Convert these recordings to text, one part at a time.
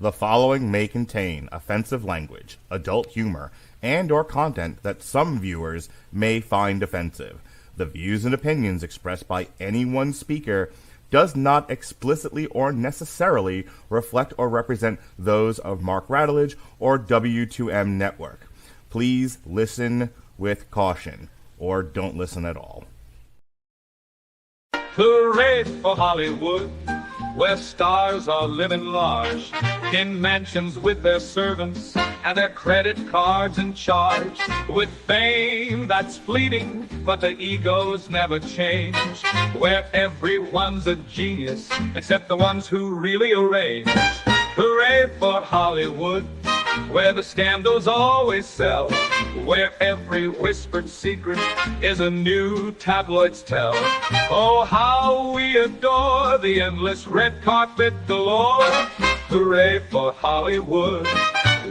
The following may contain offensive language, adult humor, and or content that some viewers may find offensive. The views and opinions expressed by any one speaker does not explicitly or necessarily reflect or represent those of Mark Radulich or W2M Network. Please listen with caution, or don't listen at all. Hooray for Hollywood, where stars are living large in mansions with their servants and their credit cards in charge, with fame that's fleeting but the egos never change, where everyone's a genius except the ones who really arrange. Hooray for Hollywood, where the scandals always sell, where every whispered secret is a new tabloid's tell. Oh, how we adore the endless red carpet galore. Hooray for Hollywood,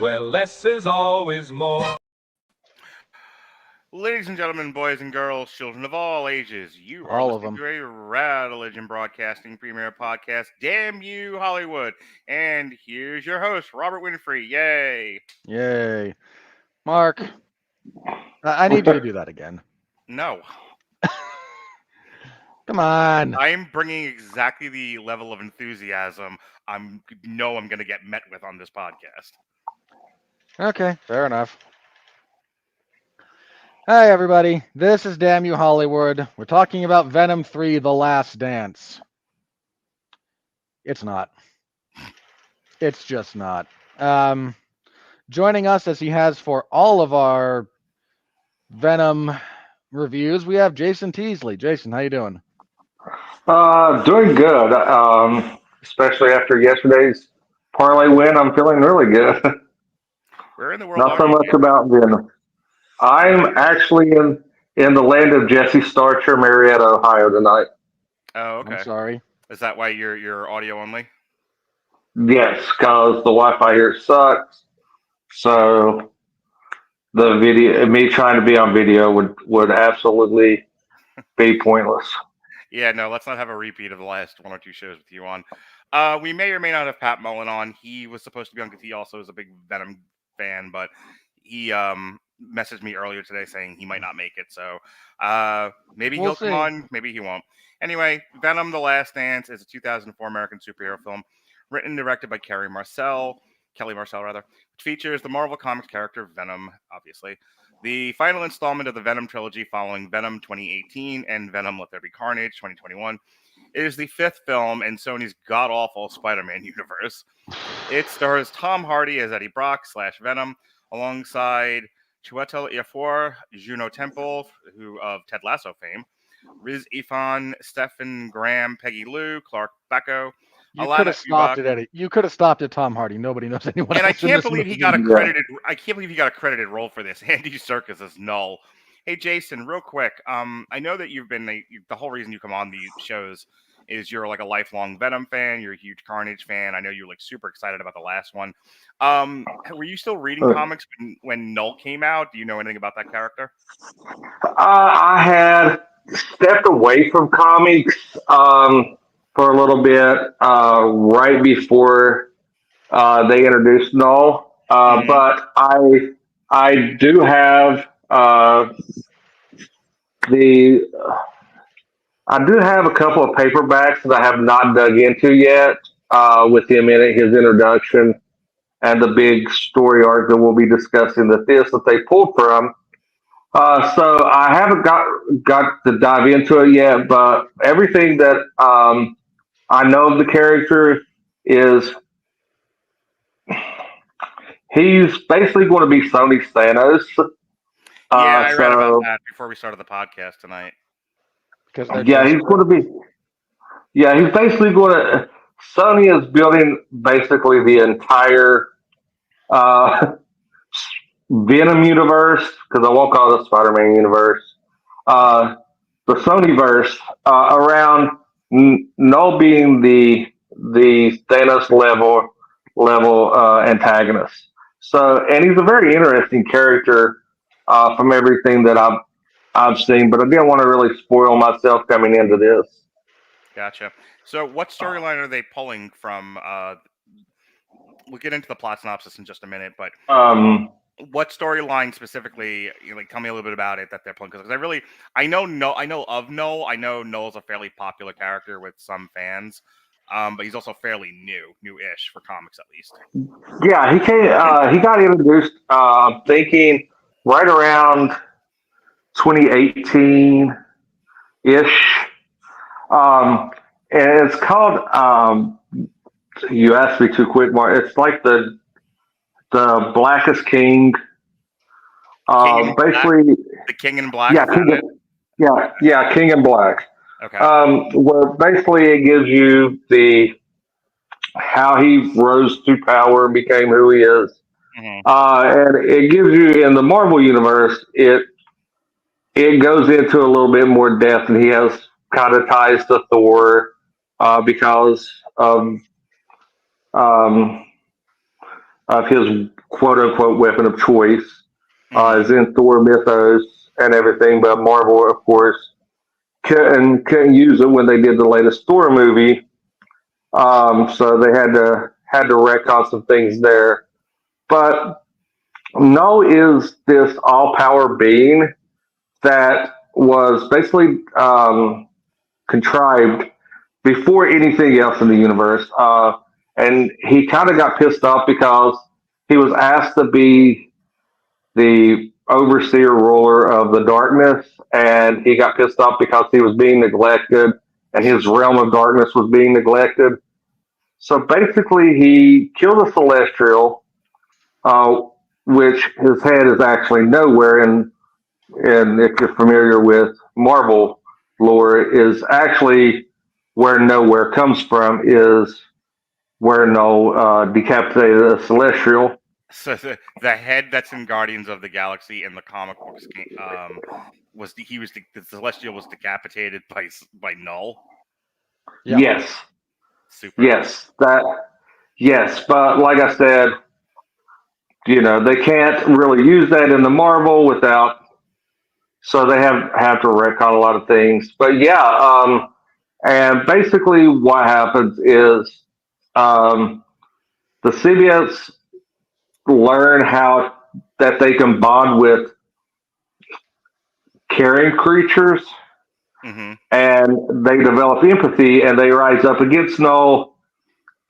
where less is always more. Ladies and gentlemen, boys and girls, children of all ages, you are All of listening to a Radulich and Broadcasting premiere podcast, Damn You Hollywood. And here's your host, Robert Winfree. Yay! Yay. Mark, I need you to do that again. No. Come on. I'm bringing exactly the level of enthusiasm I'm going to get met with on this podcast. Okay, fair enough. Hi, everybody. This is Damn You Hollywood. We're talking about Venom 3, The Last Dance. It's not. It's just not. Joining us, as he has for all of our Venom reviews, we have Jason Teasley. Jason, how you doing? Doing good. Especially after yesterday's parlay win, I'm feeling really good. Where in the world Not so are you? much about Venom. I'm actually in the land of Jesse Starcher, Marietta, Ohio tonight. Oh, okay. I'm sorry. Is that why you're audio only? Yes, because the Wi-Fi here sucks. So the video, me trying to be on video would absolutely be pointless. Yeah, no, let's not have a repeat of the last one or two shows with you on. We may or may not have Pat Mullin on. He was supposed to be on because he also is a big Venom fan, but he messaged me earlier today saying he might not make it. So maybe he'll come on, maybe he won't. Anyway, Venom: The Last Dance is a 2004 American superhero film written and directed by Kelly Marcel, which features the Marvel Comics character Venom, obviously. The final installment of the Venom trilogy following Venom 2018 and Venom Let There Be Carnage 2021. It is the fifth film in Sony's god-awful Spider-Man universe. It stars Tom Hardy as Eddie Brock / Venom, alongside Chiwetel Ejiofor, Juno Temple, who of Ted Lasso fame, Rhys Ifans, Stephen Graham, Peggy Lu, Clark Backo, You Alanna could have stopped Ubach. it, Eddie. You could have stopped at Tom Hardy. Nobody knows anyone And else. I can't believe he got a credited. I can't believe he got a credited role for this. Andy Serkis is null. Hey Jason, real quick. I know that you've been the whole reason you come on these shows is you're like a lifelong Venom fan. You're a huge Carnage fan. I know you're like super excited about the last one. Were you still reading comics when Null came out? Do you know anything about that character? I had stepped away from comics for a little bit right before they introduced Null, but I do have I do have a couple of paperbacks that I have not dug into yet with him in it, his introduction, and the big story arc that we'll be discussing that they pulled from. So I haven't got to dive into it yet, but everything that I know of the character is he's basically going to be Sony's Thanos. I read about that before we started the podcast tonight. Yeah, he's going to be. Yeah, he's basically going to. Sony is building basically the entire Venom universe, because I won't call it the Spider-Man universe, the Sonyverse, around Null being the Thanos level antagonist. So, and he's a very interesting character from everything that I've seen, but I didn't want to really spoil myself coming into this. Gotcha. So what storyline are they pulling from we'll get into the plot synopsis in just a minute, but what storyline specifically? Tell me a little bit about it that they're playing, because I know Noel. I know Noel's a fairly popular character with some fans, but he's also fairly newish for comics at least. Yeah, he got introduced. Thinking right around 2018 ish. And it's called. You asked me too quick, Mark. It's like the Blackest King. Basically, the King in Black. Yeah, King in Black. Okay. Where basically it gives you how he rose to power and became who he is. Mm-hmm. And it gives you, in the Marvel universe, it goes into a little bit more depth, and he has kind of ties to Thor because of his quote unquote weapon of choice, is in Thor mythos and everything. But Marvel, of course, couldn't use it when they did the latest Thor movie, so they had to retcon some things there. But No is this all power being that was basically contrived before anything else in the universe. And he kind of got pissed off because he was asked to be the overseer ruler of the darkness, and he got pissed off because he was being neglected and his realm of darkness was being neglected. So basically, he killed a celestial, which his head is actually nowhere. And if you're familiar with Marvel lore, is actually where nowhere comes from, is where No decapitated a celestial. So the head that's in Guardians of the Galaxy in the comic books the celestial was decapitated by Null. Yeah. Yes. Super. Yes, but like I said, they can't really use that in the Marvel without, so they have to retcon a lot of things. But yeah, and basically what happens is the symbiotes learn how that they can bond with caring creatures, mm-hmm. and they develop empathy, and they rise up against Null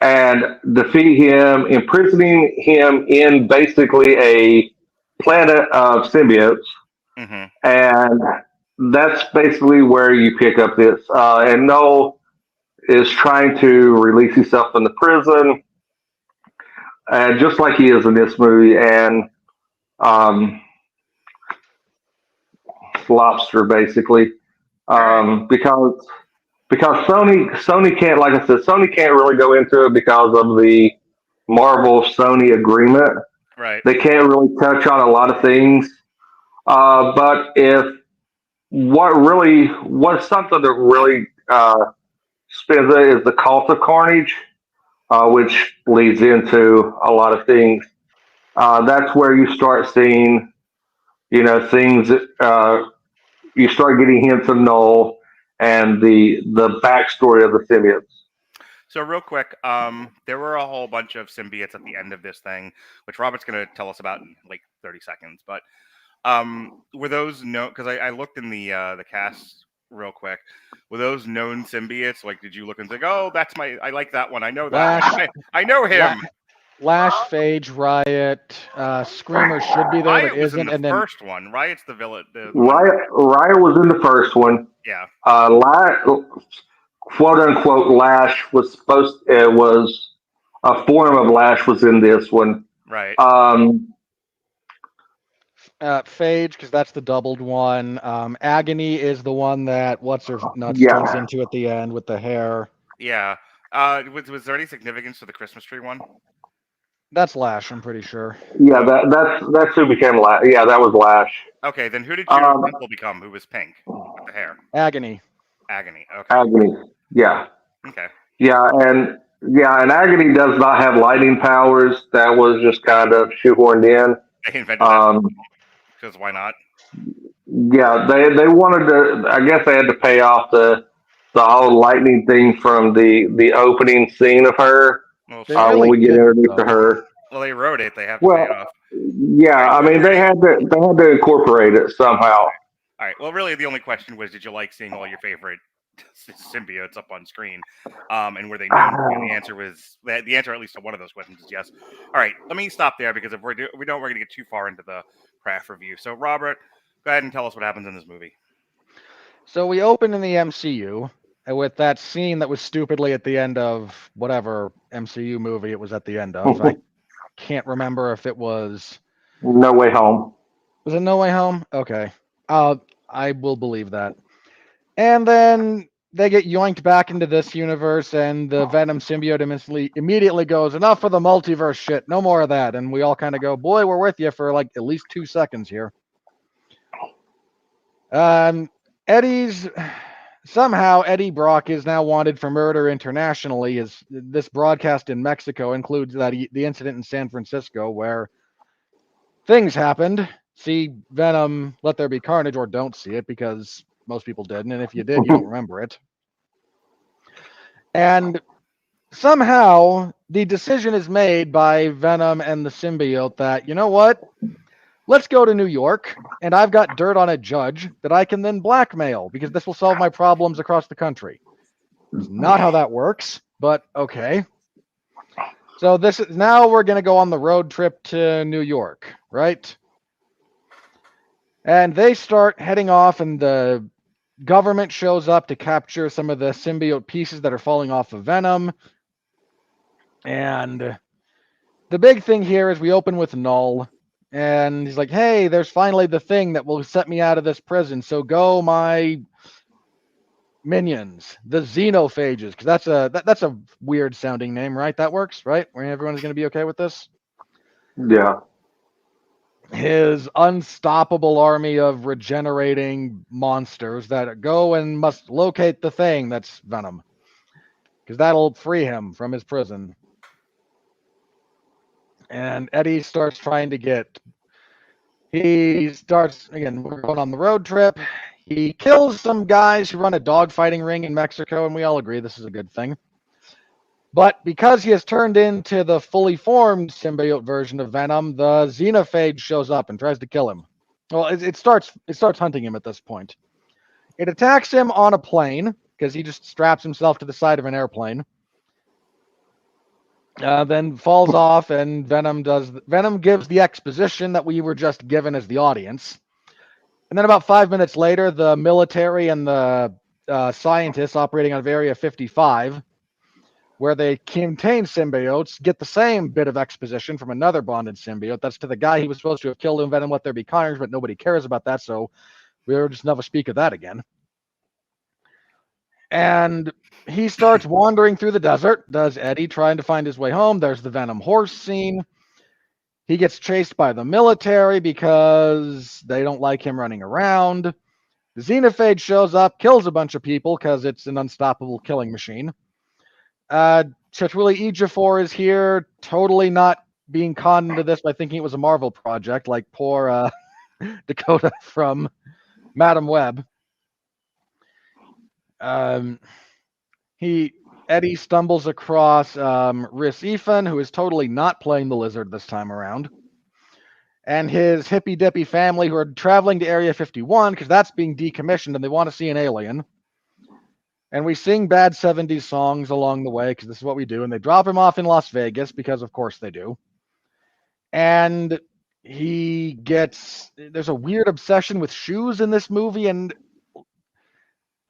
and defeat him, imprisoning him in basically a planet of symbiotes. Mm-hmm. And that's basically where you pick up this. And Null is trying to release himself from the prison, just like he is in this movie. And Lobster, basically, because Sony can't, like I said, Sony can't really go into it because of the Marvel Sony agreement. Right. They can't really touch on a lot of things. But what's something that really spins it is the Cult of Carnage, which leads into a lot of things. That's where you start seeing, things. You start getting hints of Null and the backstory of the symbiotes. So real quick, there were a whole bunch of symbiotes at the end of this thing, which Robert's going to tell us about in like 30 seconds. But were those known? Because I looked in the cast real quick. Were those known symbiotes? Like, did you look and think, "Oh, I like that one. I know that. I know him." Lash, Phage, Riot, Screamer should be there, Riot but was isn't. in the and then first one. Riot's the villain. Riot was in the first one. Yeah. Quote unquote Lash was a form of Lash was in this one. Right. Phage, because that's the doubled one. Agony is the one that what's her nuts turns into at the end with the hair. Yeah. Was there any significance to the Christmas tree one? That's Lash, I'm pretty sure. Yeah, that's who became Lash. Yeah, that was Lash. Okay, then who did Juno Temple become? Who was pink with the hair? Agony. Okay. Agony. Yeah. Okay. Yeah, and Agony does not have lightning powers. That was just kind of shoehorned in. They invented that because why not? Yeah, they wanted to. I guess they had to pay off the whole lightning thing from the opening scene of her. Well, They when really we get didn't, introduced to though. her. well, they wrote it. They have to pay Well, it off. yeah, Right, I well, mean they had to incorporate it somehow. All right. Well, really, the only question was, did you like seeing all your favorite symbiotes up on screen? And were they known? And the answer was the answer, at least to one of those questions, is yes. All right. Let me stop there because if we're going to get too far into the craft review. So, Robert, go ahead and tell us what happens in this movie. So we open in the MCU with that scene that was stupidly at the end of whatever MCU movie it was at the end of. I can't remember if it was. No Way Home. Was it No Way Home? Okay. I will believe that. And then they get yoinked back into this universe, and the Venom symbiote immediately goes, enough for the multiverse shit. No more of that. And we all kind of go, boy, we're with you for like at least 2 seconds here. Somehow Eddie Brock is now wanted for murder internationally. This broadcast in Mexico includes the incident in San Francisco where things happened. See Venom, Let There Be Carnage, or don't see it because most people didn't, and if you did, you don't remember it. And somehow the decision is made by Venom and the symbiote that, you know what? Let's go to New York, and I've got dirt on a judge that I can then blackmail because this will solve my problems across the country. It's not how that works, but okay. So now we're going to go on the road trip to New York, right? And they start heading off, and the government shows up to capture some of the symbiote pieces that are falling off of Venom. And the big thing here is we open with Null. And he's like, hey, there's finally the thing that will set me out of this prison. So go, my minions, the xenophages, because that's a weird sounding name, right? That works, right? Where everyone's going to be okay with this? Yeah. His unstoppable army of regenerating monsters that go and must locate the thing that's Venom, because that'll free him from his prison. And Eddie starts trying to again, we're going on the road trip. He kills some guys who run a dogfighting ring in Mexico, and we all agree this is a good thing. But because he has turned into the fully formed symbiote version of Venom, the xenophage shows up and tries to kill him. Well, it starts hunting him at this point. It attacks him on a plane because he just straps himself to the side of an airplane. Then falls off, and Venom gives the exposition that we were just given as the audience. And then about 5 minutes later, the military and the scientists operating on Area 55, where they contain symbiotes, get the same bit of exposition from another bonded symbiote. That's to the guy he was supposed to have killed in Venom Let There Be Carnage, but nobody cares about that, so we'll just never speak of that again. And he starts wandering through the desert, does Eddie, trying to find his way home. There's the Venom horse scene. He gets chased by the military because they don't like him running around. The xenophage shows up, kills a bunch of people because it's an unstoppable killing machine. Chiwetel Ejiofor is here, totally not being conned into this by thinking it was a Marvel project, like poor Dakota from Madam Web. Eddie stumbles across Rhys Ifans, who is totally not playing the lizard this time around, and his hippy-dippy family who are traveling to Area 51 because that's being decommissioned and they want to see an alien. And we sing bad 70s songs along the way because this is what we do. And they drop him off in Las Vegas because, of course, they do. And there's a weird obsession with shoes in this movie. And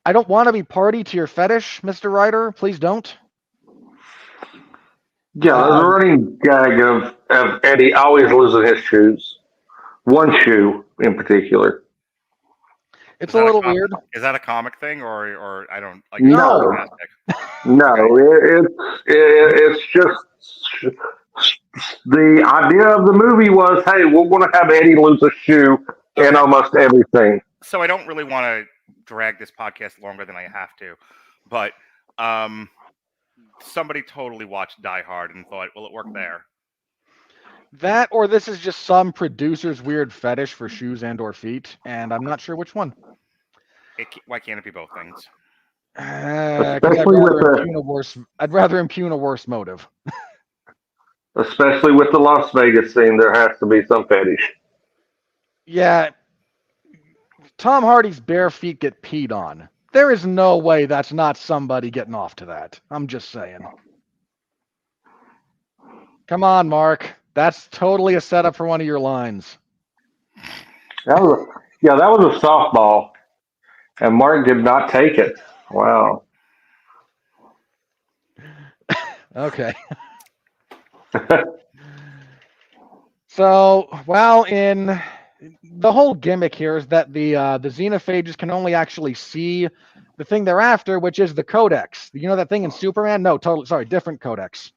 I don't want to be party to your fetish, Mr. Ryder. Please don't. Yeah, there's a running gag of Eddie always losing his shoes. One shoe in particular. It's a little weird. Is that a comic thing, or I don't like? No, it's just the idea of the movie was, hey, we're going to have Eddie lose a shoe in almost everything. So I don't really want to drag this podcast longer than I have to, but somebody totally watched Die Hard and thought, well, it worked there. That, or this is just some producer's weird fetish for shoes and or feet, and I'm not sure which one. Why can't it be both things? I'd rather impugn a worse motive. Especially with the Las Vegas scene, there has to be some fetish. Yeah, Tom Hardy's bare feet get peed on. There is no way that's not somebody getting off to that. I'm just saying. Come on, Mark. That's totally a setup for one of your lines. That was that was a softball, and Mark did not take it. Wow. Okay. So, well, in the whole gimmick here is that the xenophages can only actually see the thing they're after, which is the codex. You know that thing in Superman? No, totally. Sorry, different codex.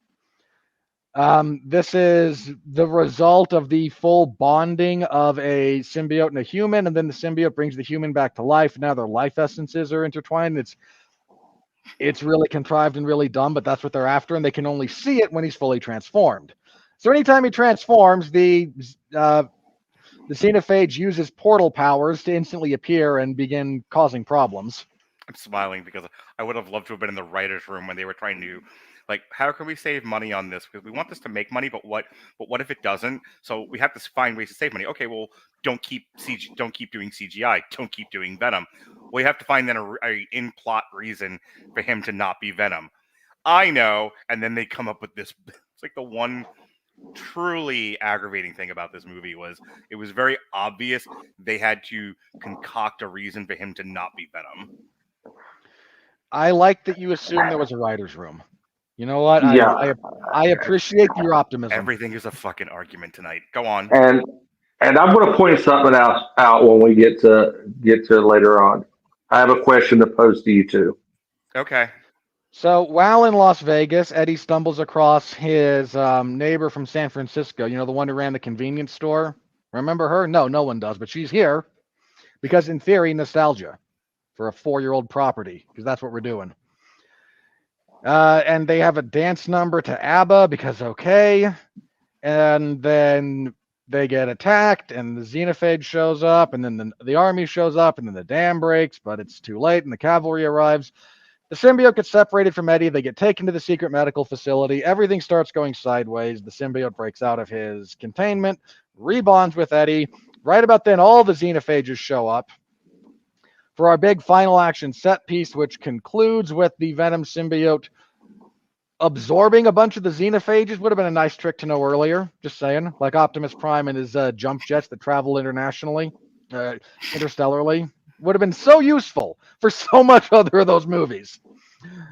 This is the result of the full bonding of a symbiote and a human, and then the symbiote brings the human back to life. Now their life essences are intertwined. It's really contrived and really dumb, but that's what they're after, and they can only see it when he's fully transformed. So anytime he transforms, the xenophage uses portal powers to instantly appear and begin causing problems. I'm smiling because I would have loved to have been in the writer's room when they were trying to, like, how can we save money on this? Because we want this to make money, but what if it doesn't? So we have to find ways to save money. Okay, well, don't keep doing CGI. Don't keep doing Venom. We have to find then a in-plot reason for him to not be Venom. I know, and then they come up with this. It's like the one truly aggravating thing about this movie was it was very obvious they had to concoct a reason for him to not be Venom. I like that you assume there was a writer's room. You know what? Yeah. I appreciate your optimism. Everything is a fucking argument tonight. Go on. And I'm going to point something out when we get to later on. I have a question to pose to you two. Okay. So while in Las Vegas, Eddie stumbles across his neighbor from San Francisco. You know, the one who ran the convenience store. Remember her? No one does, but she's here because, in theory, nostalgia for a 4-year-old property, because that's what we're doing. And they have a dance number to ABBA because okay, and then they get attacked, and the xenophage shows up, and then the army shows up, and then the dam breaks, but it's too late, and the cavalry arrives. The symbiote gets separated from Eddie. They get taken to the secret medical facility. Everything starts going sideways. The symbiote breaks out of his containment, rebonds with Eddie. Right about then, all the xenophages show up for our big final action set piece, which concludes with the Venom symbiote absorbing a bunch of the xenophages. Would have been a nice trick to know earlier, just saying, like Optimus Prime and his jump jets that travel interstellarly. Would have been so useful for so much other of those movies.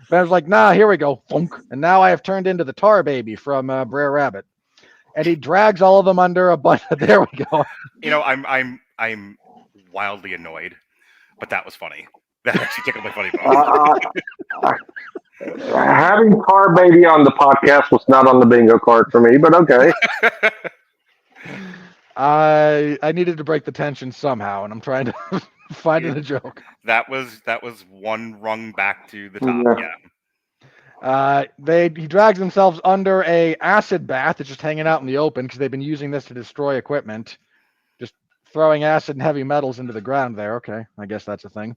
But I was like, nah, here we go. Funk. And now I have turned into the tar baby from Brer Rabbit. And he drags all of them under a bunch of, there we go. You know, I'm wildly annoyed, but that was funny. That actually tickled my funny bone. Having Tar Baby on the podcast was not on the bingo card for me, but okay. I needed to break the tension somehow, and I'm trying to find a joke. That was one rung back to the top. Yeah. He drags themselves under a acid bath that's just hanging out in the open because they've been using this to destroy equipment, just throwing acid and heavy metals into the ground there. Okay, I guess that's a thing.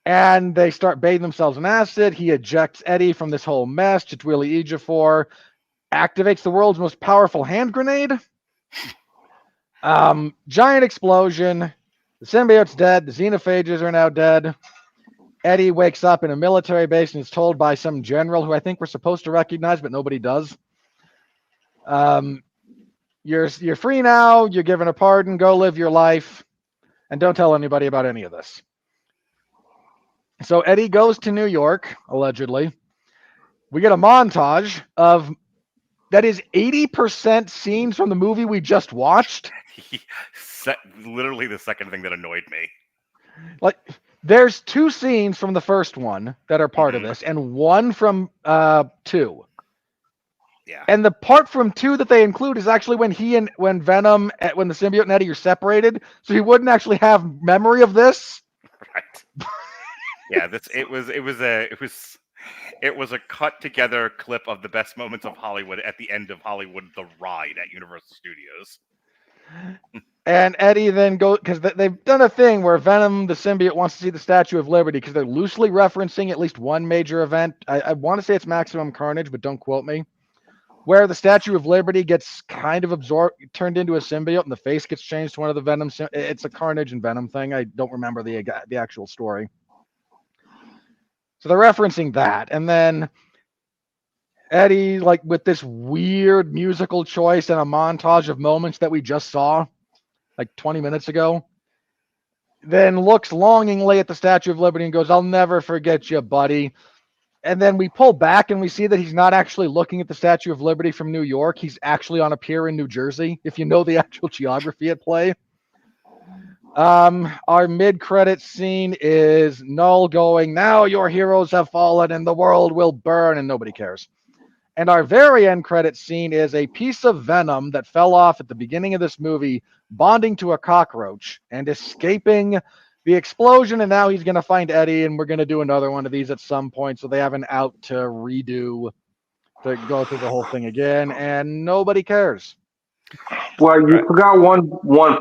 And they start bathing themselves in acid. He ejects Eddie from this whole mess. Chiwetel Ejiofor activates the world's most powerful hand grenade. Giant explosion. The symbiote's dead. The xenophages are now dead. Eddie wakes up in a military base and is told by some general who I think we're supposed to recognize, but nobody does. You're free now. You're given a pardon. Go live your life. And don't tell anybody about any of this. So Eddie goes to New York, allegedly. We get a montage of that is 80% scenes from the movie we just watched. Literally the second thing that annoyed me. Like, there's 2 scenes from the first one that are part of this, and 1 from 2. Yeah. And the part from 2 that they include is actually when when Venom, when the symbiote and Eddie are separated, so he wouldn't actually have memory of this. Right. Yeah, it was a cut together clip of the best moments of Hollywood at the end of Hollywood the Ride at Universal Studios. And Eddie then goes, because they've done a thing where Venom, the symbiote, wants to see the Statue of Liberty because they're loosely referencing at least one major event. I want to say it's Maximum Carnage, but don't quote me. where the Statue of Liberty gets kind of turned into a symbiote, and the face gets changed to one of the Venom. It's a Carnage and Venom thing. I don't remember the actual story. So they're referencing that, and then Eddie, like with this weird musical choice and a montage of moments that we just saw, like 20 minutes ago, then looks longingly at the Statue of Liberty and goes, "I'll never forget you, buddy." And then we pull back and we see that he's not actually looking at the Statue of Liberty from New York. He's actually on a pier in New Jersey, if you know the actual geography at play. Our mid-credit scene is Null going, "Now your heroes have fallen and the world will burn," and nobody cares. And our very end credit scene is a piece of Venom that fell off at the beginning of this movie, bonding to a cockroach and escaping the explosion. And now he's going to find Eddie, and we're going to do another one of these at some point. So they have an out to redo, to go through the whole thing again, and nobody cares. Well, you forgot one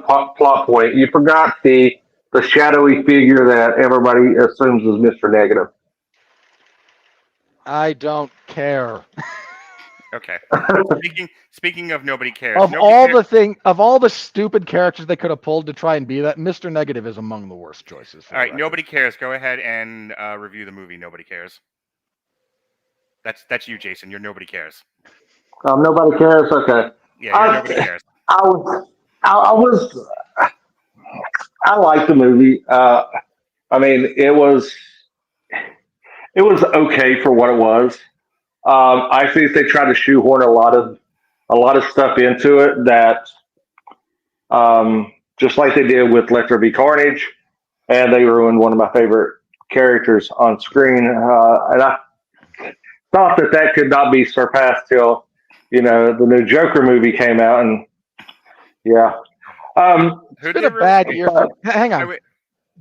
plot point. You forgot the shadowy figure that everybody assumes is Mr. Negative. I don't care. Okay. Speaking of nobody cares. Of nobody all the stupid characters they could have pulled to try and be that, Mr. Negative is among the worst choices. All right, nobody cares. Go ahead and review the movie. Nobody cares. That's you, Jason. You're nobody cares. Nobody cares. Okay. Yeah, nobody cares. I liked the movie. I mean, it was okay for what it was. I think they tried to shoehorn a lot of stuff into it that, just like they did with There Be Carnage, and they ruined one of my favorite characters on screen. And I thought that could not be surpassed till, the new Joker movie came out, and yeah. It's been a bad year. Hang on. It's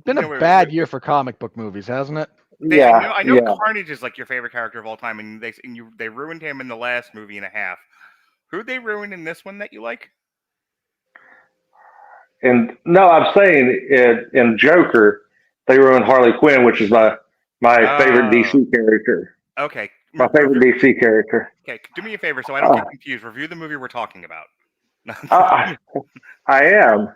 been a bad year for comic book movies, hasn't it? I know Carnage is like your favorite character of all time, and they ruined him in the last movie and a half. Who'd they ruin in this one that you like? And no, I'm saying in Joker, they ruined Harley Quinn, which is my favorite DC character. Okay. My favorite DC character. Okay, do me a favor so I don't get confused. Review the movie we're talking about. I am.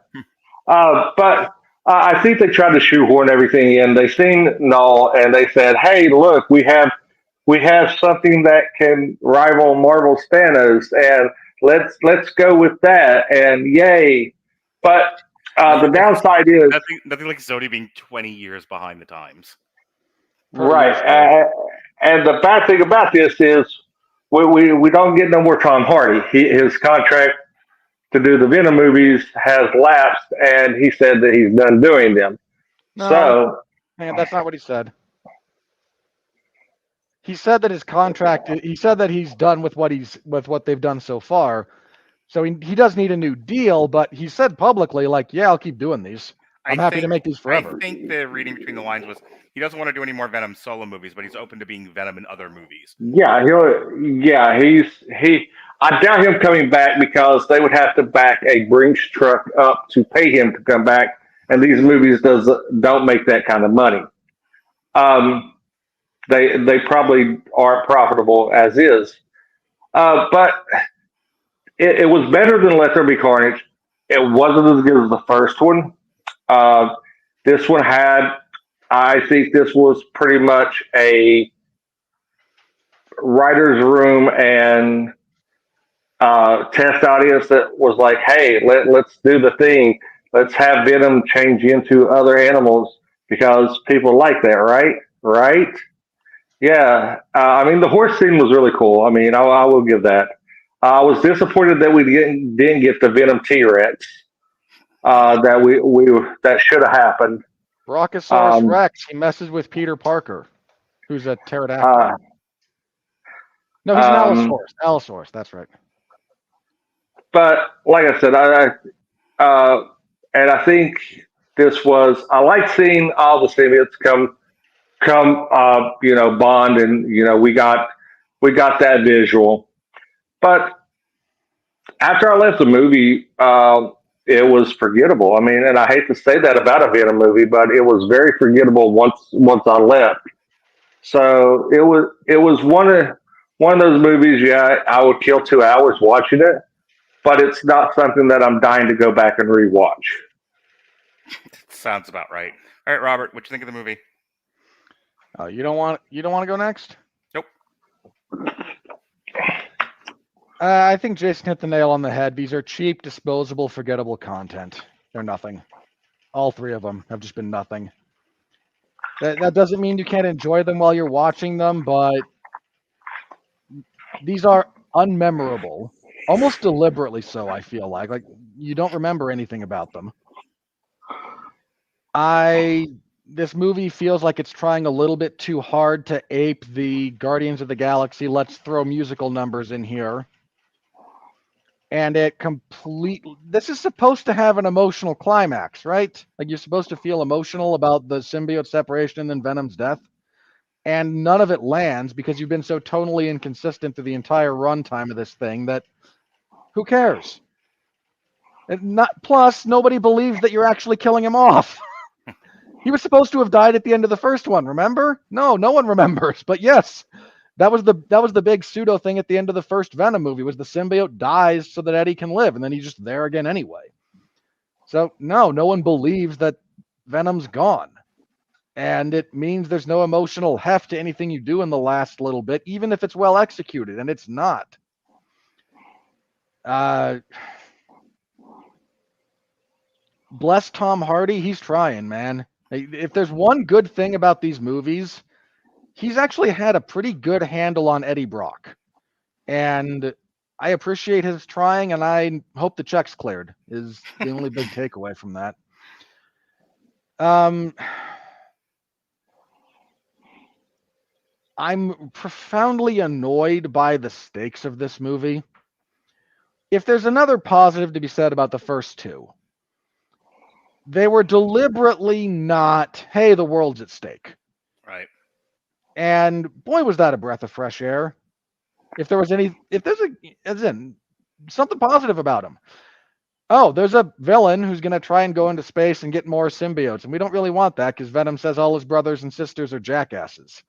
But I think they tried to shoehorn everything in. They seen Null and they said, "Hey, look, we have something that can rival Marvel's Thanos, and let's go with that." And yay! But the downside is nothing like Sony being 20 years behind the times. Right. And the bad thing about this is we don't get no more Tom Hardy. His contract to do the Venom movies has lapsed, and he said that he's done doing them. No, so, man, that's not what he said. He said that his contract. He said that he's done with what they've done so far. So he does need a new deal, but he said publicly, like, "Yeah, I'll keep doing these. I'm happy to make these forever." I think the reading between the lines was he doesn't want to do any more Venom solo movies, but he's open to being Venom in other movies. I doubt him coming back because they would have to back a Brinks truck up to pay him to come back, and these movies don't make that kind of money. They probably aren't profitable as is, but it was better than There Be Carnage. It wasn't as good as the first one. This one I think this was pretty much a writer's room and test audience that was like, "Hey, let's do the thing. Let's have Venom change into other animals because people like that, right? Right? Yeah. I mean, the horse scene was really cool. I mean, I will give that. I was disappointed that we didn't get the Venom T-Rex. That should have happened. Brachiosaurus Rex. He messes with Peter Parker, who's a pterodactyl. No, he's an Allosaurus. Allosaurus, that's right. But like I said, and I think this was. I like seeing all the symbiotes come, bond, and we got that visual. But after I left the movie, it was forgettable. I mean, and I hate to say that about a Venom movie, but it was very forgettable once I left. So it was one of those movies. Yeah, I would kill 2 hours watching it, but it's not something that I'm dying to go back and rewatch. Sounds about right. All right, Robert, what you think of the movie? You don't want to go next? Nope. I think Jason hit the nail on the head. These are cheap, disposable, forgettable content. They're nothing. All three of them have just been nothing. That doesn't mean you can't enjoy them while you're watching them, but these are unmemorable, almost deliberately so, I feel like. Like, you don't remember anything about them. This movie feels like it's trying a little bit too hard to ape the Guardians of the Galaxy. Let's throw musical numbers in here. And this is supposed to have an emotional climax, right? Like, you're supposed to feel emotional about the symbiote separation and then Venom's death. And none of it lands because you've been so tonally inconsistent through the entire runtime of this thing that who cares? Plus, nobody believes that you're actually killing him off. He was supposed to have died at the end of the first one, remember? No one remembers. But yes, that was the big pseudo thing at the end of the first Venom movie, was the symbiote dies so that Eddie can live, and then he's just there again anyway. So no one believes that Venom's gone. And it means there's no emotional heft to anything you do in the last little bit, even if it's well executed, and it's not. Bless Tom Hardy, he's trying, man. If there's one good thing about these movies, he's actually had a pretty good handle on Eddie Brock. And I appreciate his trying, and I hope the check's cleared, is the only big takeaway from that. I'm profoundly annoyed by the stakes of this movie. If there's another positive to be said about the first two, they were deliberately not, hey, the world's at stake. Right. And boy, was that a breath of fresh air. If there's something positive about him. Oh, there's a villain who's going to try and go into space and get more symbiotes. And we don't really want that because Venom says all his brothers and sisters are jackasses.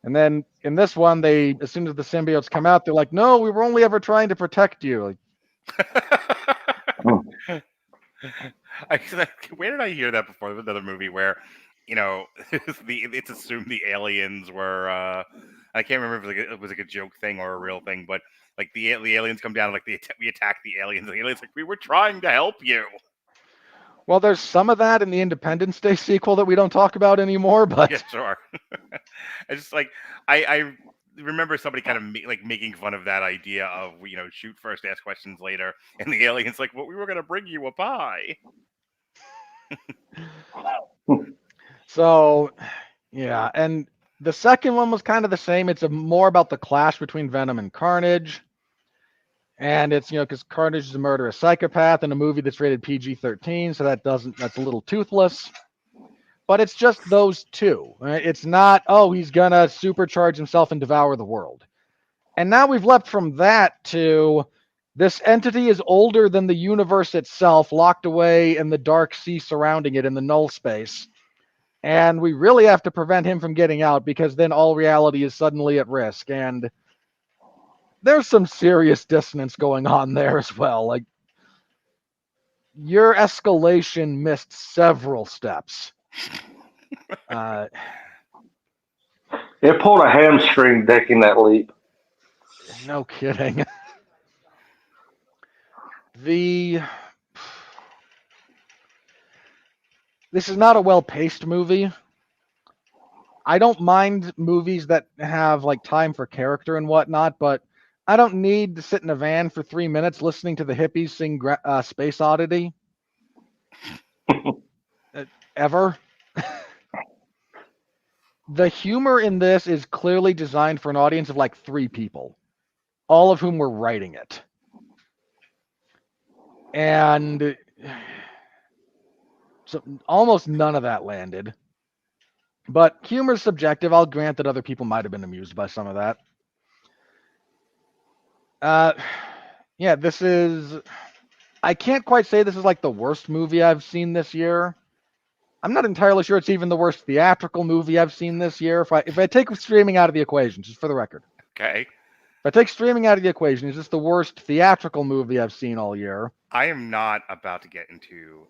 And then in this one, as soon as the symbiotes come out, they're like, no, we were only ever trying to protect you. Where did I hear that before? There was another movie where, it's assumed the aliens were. I can't remember if it was like a joke thing or a real thing, but like the aliens come down, and like we attack the aliens. And the aliens like, we were trying to help you. Well, there's some of that in the Independence Day sequel that we don't talk about anymore, but yeah, sure. I just I remember somebody kind of making fun of that idea of shoot first, ask questions later, and the aliens like, well, we were gonna bring you a pie. So, yeah, and the second one was kind of the same. It's more about the clash between Venom and Carnage. And it's, because Carnage is a murderous psychopath in a movie that's rated PG-13, so that's a little toothless. But it's just those two. Right? It's not, he's going to supercharge himself and devour the world. And now we've leapt from that to this entity is older than the universe itself, locked away in the dark sea surrounding it in the null space. And we really have to prevent him from getting out because then all reality is suddenly at risk. And there's some serious dissonance going on there as well. Like, your escalation missed several steps. It pulled a hamstring taking that leap. No kidding. This is not a well-paced movie. I don't mind movies that have like time for character and whatnot, but I don't need to sit in a van for 3 minutes listening to the hippies sing Space Oddity. Ever. The humor in this is clearly designed for an audience of like 3 people, all of whom were writing it. And so almost none of that landed. But humor's subjective. I'll grant that other people might have been amused by some of that. Yeah, this is... I can't quite say this is like the worst movie I've seen this year. I'm not entirely sure it's even the worst theatrical movie I've seen this year. If I take streaming out of the equation, just for the record. Okay. If I take streaming out of the equation, is this the worst theatrical movie I've seen all year? I am not about to get into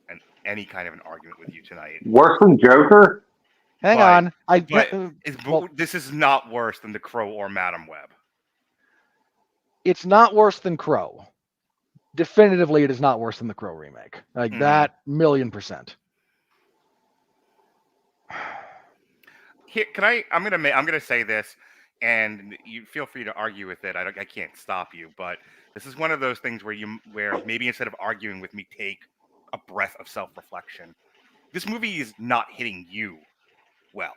any kind of an argument with you tonight. Worse than Joker? Hang on. This is not worse than The Crow or Madam Web. It's not worse than Crow. Definitively, it is not worse than the Crow remake. Like that, 1,000,000%. Here, I'm gonna say this, and you feel free to argue with it. I can't stop you, but this is one of those things where maybe instead of arguing with me, take a breath of self-reflection. This movie is not hitting you well.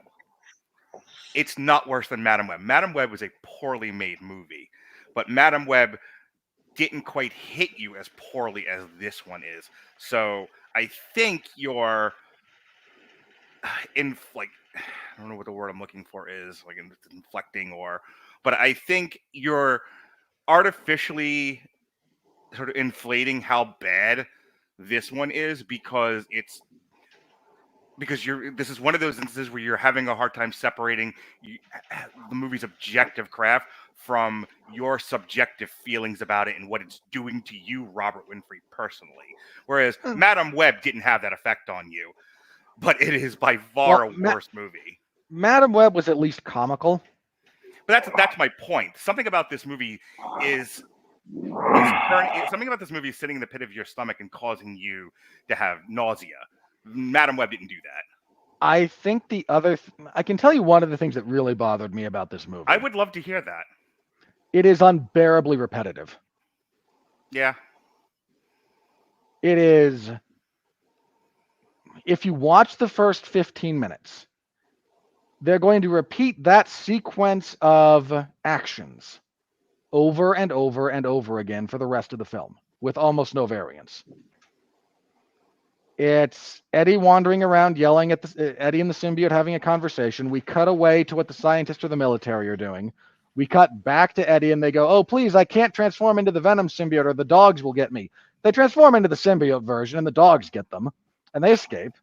It's not worse than Madam Web. Madam Web was a poorly made movie, but Madam Web didn't quite hit you as poorly as this one is. So I think you're I don't know what the word I'm looking for is, like inflecting but I think you're artificially sort of inflating how bad this one is because this is one of those instances where you're having a hard time separating the movie's objective craft from your subjective feelings about it and what it's doing to you, Robert Winfree, personally. Whereas Madam Web didn't have that effect on you, but it is by far a worse movie. Madam Web was at least comical. But that's my point. Something about this movie is sitting in the pit of your stomach and causing you to have nausea. Madam Web didn't do that. I think I can tell you one of the things that really bothered me about this movie. I would love to hear that. It is unbearably repetitive. Yeah. It is. If you watch the first 15 minutes, they're going to repeat that sequence of actions over and over and over again for the rest of the film with almost no variance. It's Eddie wandering around yelling at Eddie and the symbiote having a conversation. We cut away to what the scientists or the military are doing. We cut back to Eddie and they go, "Oh, please, I can't transform into the Venom symbiote or the dogs will get me." They transform into the symbiote version and the dogs get them and they escape.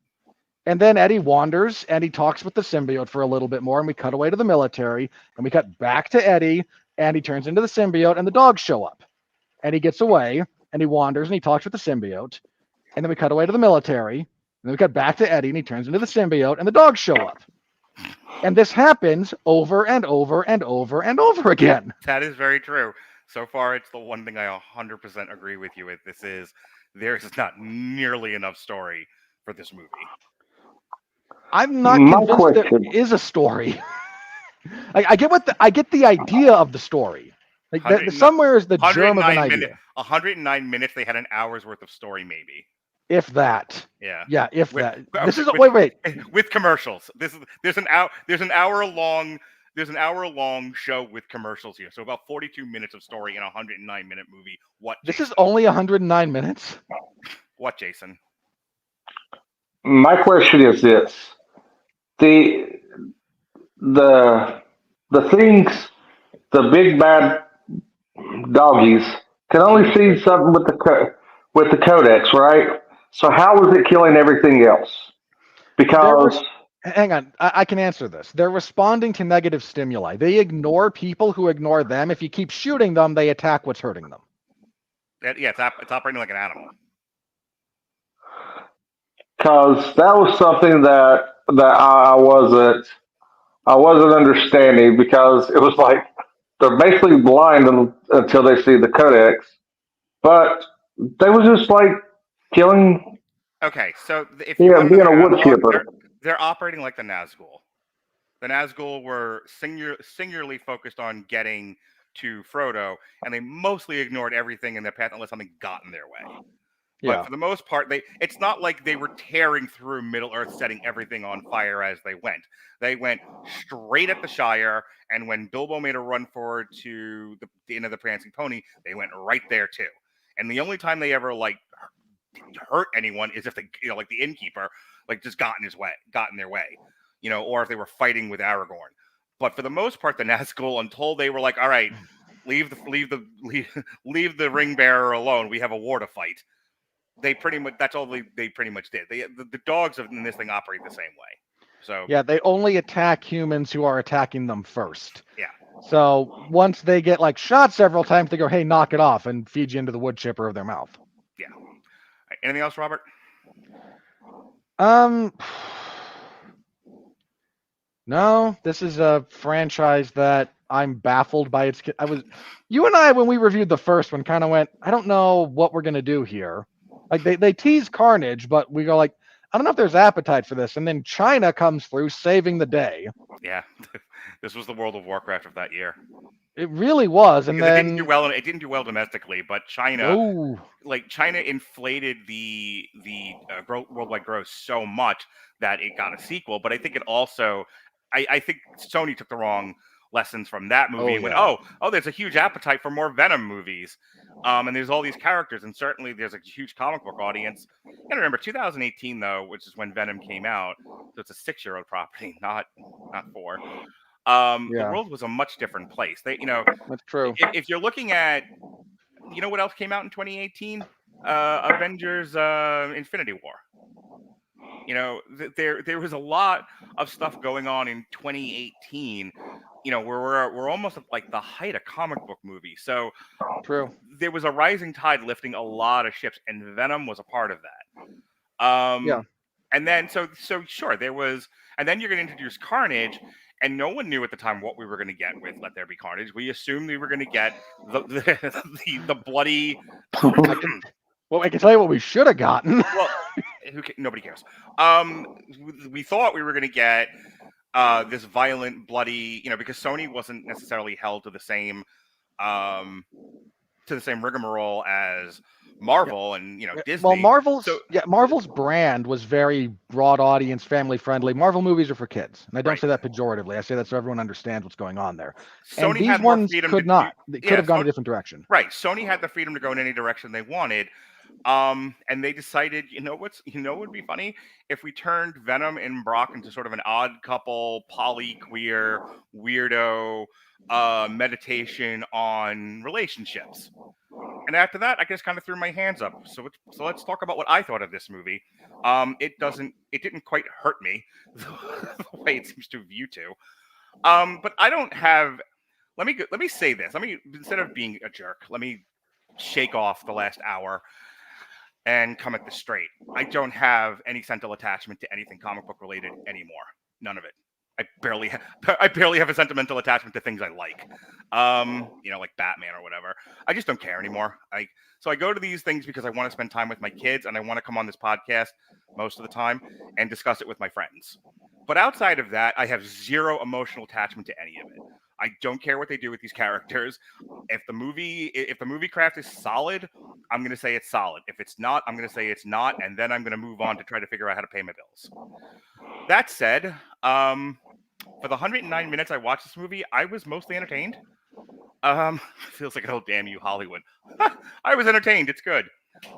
And then Eddie wanders and he talks with the symbiote for a little bit more and we cut away to the military and we cut back to Eddie and he turns into the symbiote and the dogs show up. And he gets away and he wanders and he talks with the symbiote. And then we cut away to the military and then we cut back to Eddie and he turns into the symbiote and the dogs show up. And this happens over and over and over and over again. That is very true. So far, it's the one thing I 100% agree with you with. There's not nearly enough story for this movie. I'm not convinced there is a story. I get the idea of the story. Like somewhere is the germ of an idea. 109 minutes. They had an hour's worth of story, maybe. If that. Yeah. Yeah. If that. This is wait. With commercials. There's an hour long show with commercials here. So about 42 minutes of story in a 109-minute movie. What? This is only 109 minutes. What, Jason? My question is this: the things, the big bad doggies can only see something with the codex, right? So how is it killing everything else? Because hang on, I can answer this. They're responding to negative stimuli. They ignore people who ignore them. If you keep shooting them, they attack what's hurting them. Yeah, it's operating like an animal. Because that was something that I wasn't understanding, because it was like they're basically blind until they see the codex, but they were just like killing. Okay, so if being a wood chipper, they're operating like the Nazgul. The Nazgul were singularly focused on getting to Frodo, and they mostly ignored everything in their path unless something got in their way. But for the most part, it's not like they were tearing through Middle Earth, setting everything on fire as they went. They went straight at the Shire, and when Bilbo made a run forward to the end of the Prancing Pony, they went right there too. And the only time they ever hurt anyone is if they, like the innkeeper, just got in their way, or if they were fighting with Aragorn. But for the most part, the Nazgul, until they were like, all right, leave the ring bearer alone, we have a war to fight. They pretty much, that's all they pretty much did. The dogs in this thing operate the same way. So Yeah, they only attack humans who are attacking them first. yeah. So once they get like shot several times, they go, "Hey, knock it off," and feed you into the wood chipper of their mouth. Yeah. Right, anything else, Robert? No, this is a franchise that I'm baffled by its. You and I, when we reviewed the first one, kind of went, I don't know what we're gonna do here. Like they tease Carnage, but we go like, I don't know if there's appetite for this. And then China comes through, saving the day. Yeah, this was the World of Warcraft of that year. It really was, and Because then it didn't do well domestically, but China, China inflated the worldwide gross so much that it got a sequel. But I think it also, I think Sony took the wrong lessons from that movie and went, oh, there's a huge appetite for more Venom movies, and there's all these characters, and certainly there's a huge comic book audience. You gotta remember, 2018 though, which is when Venom came out, so it's a 6-year-old property, not 4. The world was a much different place. That's true. If you're looking at, you know what else came out in 2018? Avengers Infinity War. You know, there was a lot of stuff going on in 2018. You know, we're almost at like the height of comic book movies. So true. There was a rising tide lifting a lot of ships, and Venom was a part of that. And then so sure there was, and then you're going to introduce Carnage. And no one knew at the time what we were going to get with Let There Be Carnage. We assumed we were going to get the bloody. Well, I can tell you what we should have gotten. Well, nobody cares. We thought we were going to get this violent, bloody, because Sony wasn't necessarily held to the same rigmarole as Marvel and Disney. Well, Marvel's brand was very broad audience, family friendly. Marvel movies are for kids, and I don't say that pejoratively. I say that so everyone understands what's going on there. Sony and these had ones freedom could not. They could have gone a different direction. Right. Sony had the freedom to go in any direction they wanted. And they decided, what would be funny if we turned Venom and Brock into sort of an odd couple, poly-queer, weirdo meditation on relationships. And after that, I just kind of threw my hands up. So let's talk about what I thought of this movie. It didn't quite hurt me the way it seems to have you two. But I don't have. Let me say this. Instead of being a jerk, let me shake off the last hour and come at this straight. I don't have any sentimental attachment to anything comic book related anymore. None of it. I barely have a sentimental attachment to things I like. Like Batman or whatever. I just don't care anymore. So I go to these things because I want to spend time with my kids and I want to come on this podcast most of the time and discuss it with my friends. But outside of that, I have zero emotional attachment to any of it. I don't care what they do with these characters. If the movie craft is solid, I'm going to say it's solid. If it's not, I'm going to say it's not, and then I'm going to move on to try to figure out how to pay my bills. That said, for the 109 minutes I watched this movie, I was mostly entertained. Feels like, oh, damn you, Hollywood. I was entertained. It's good.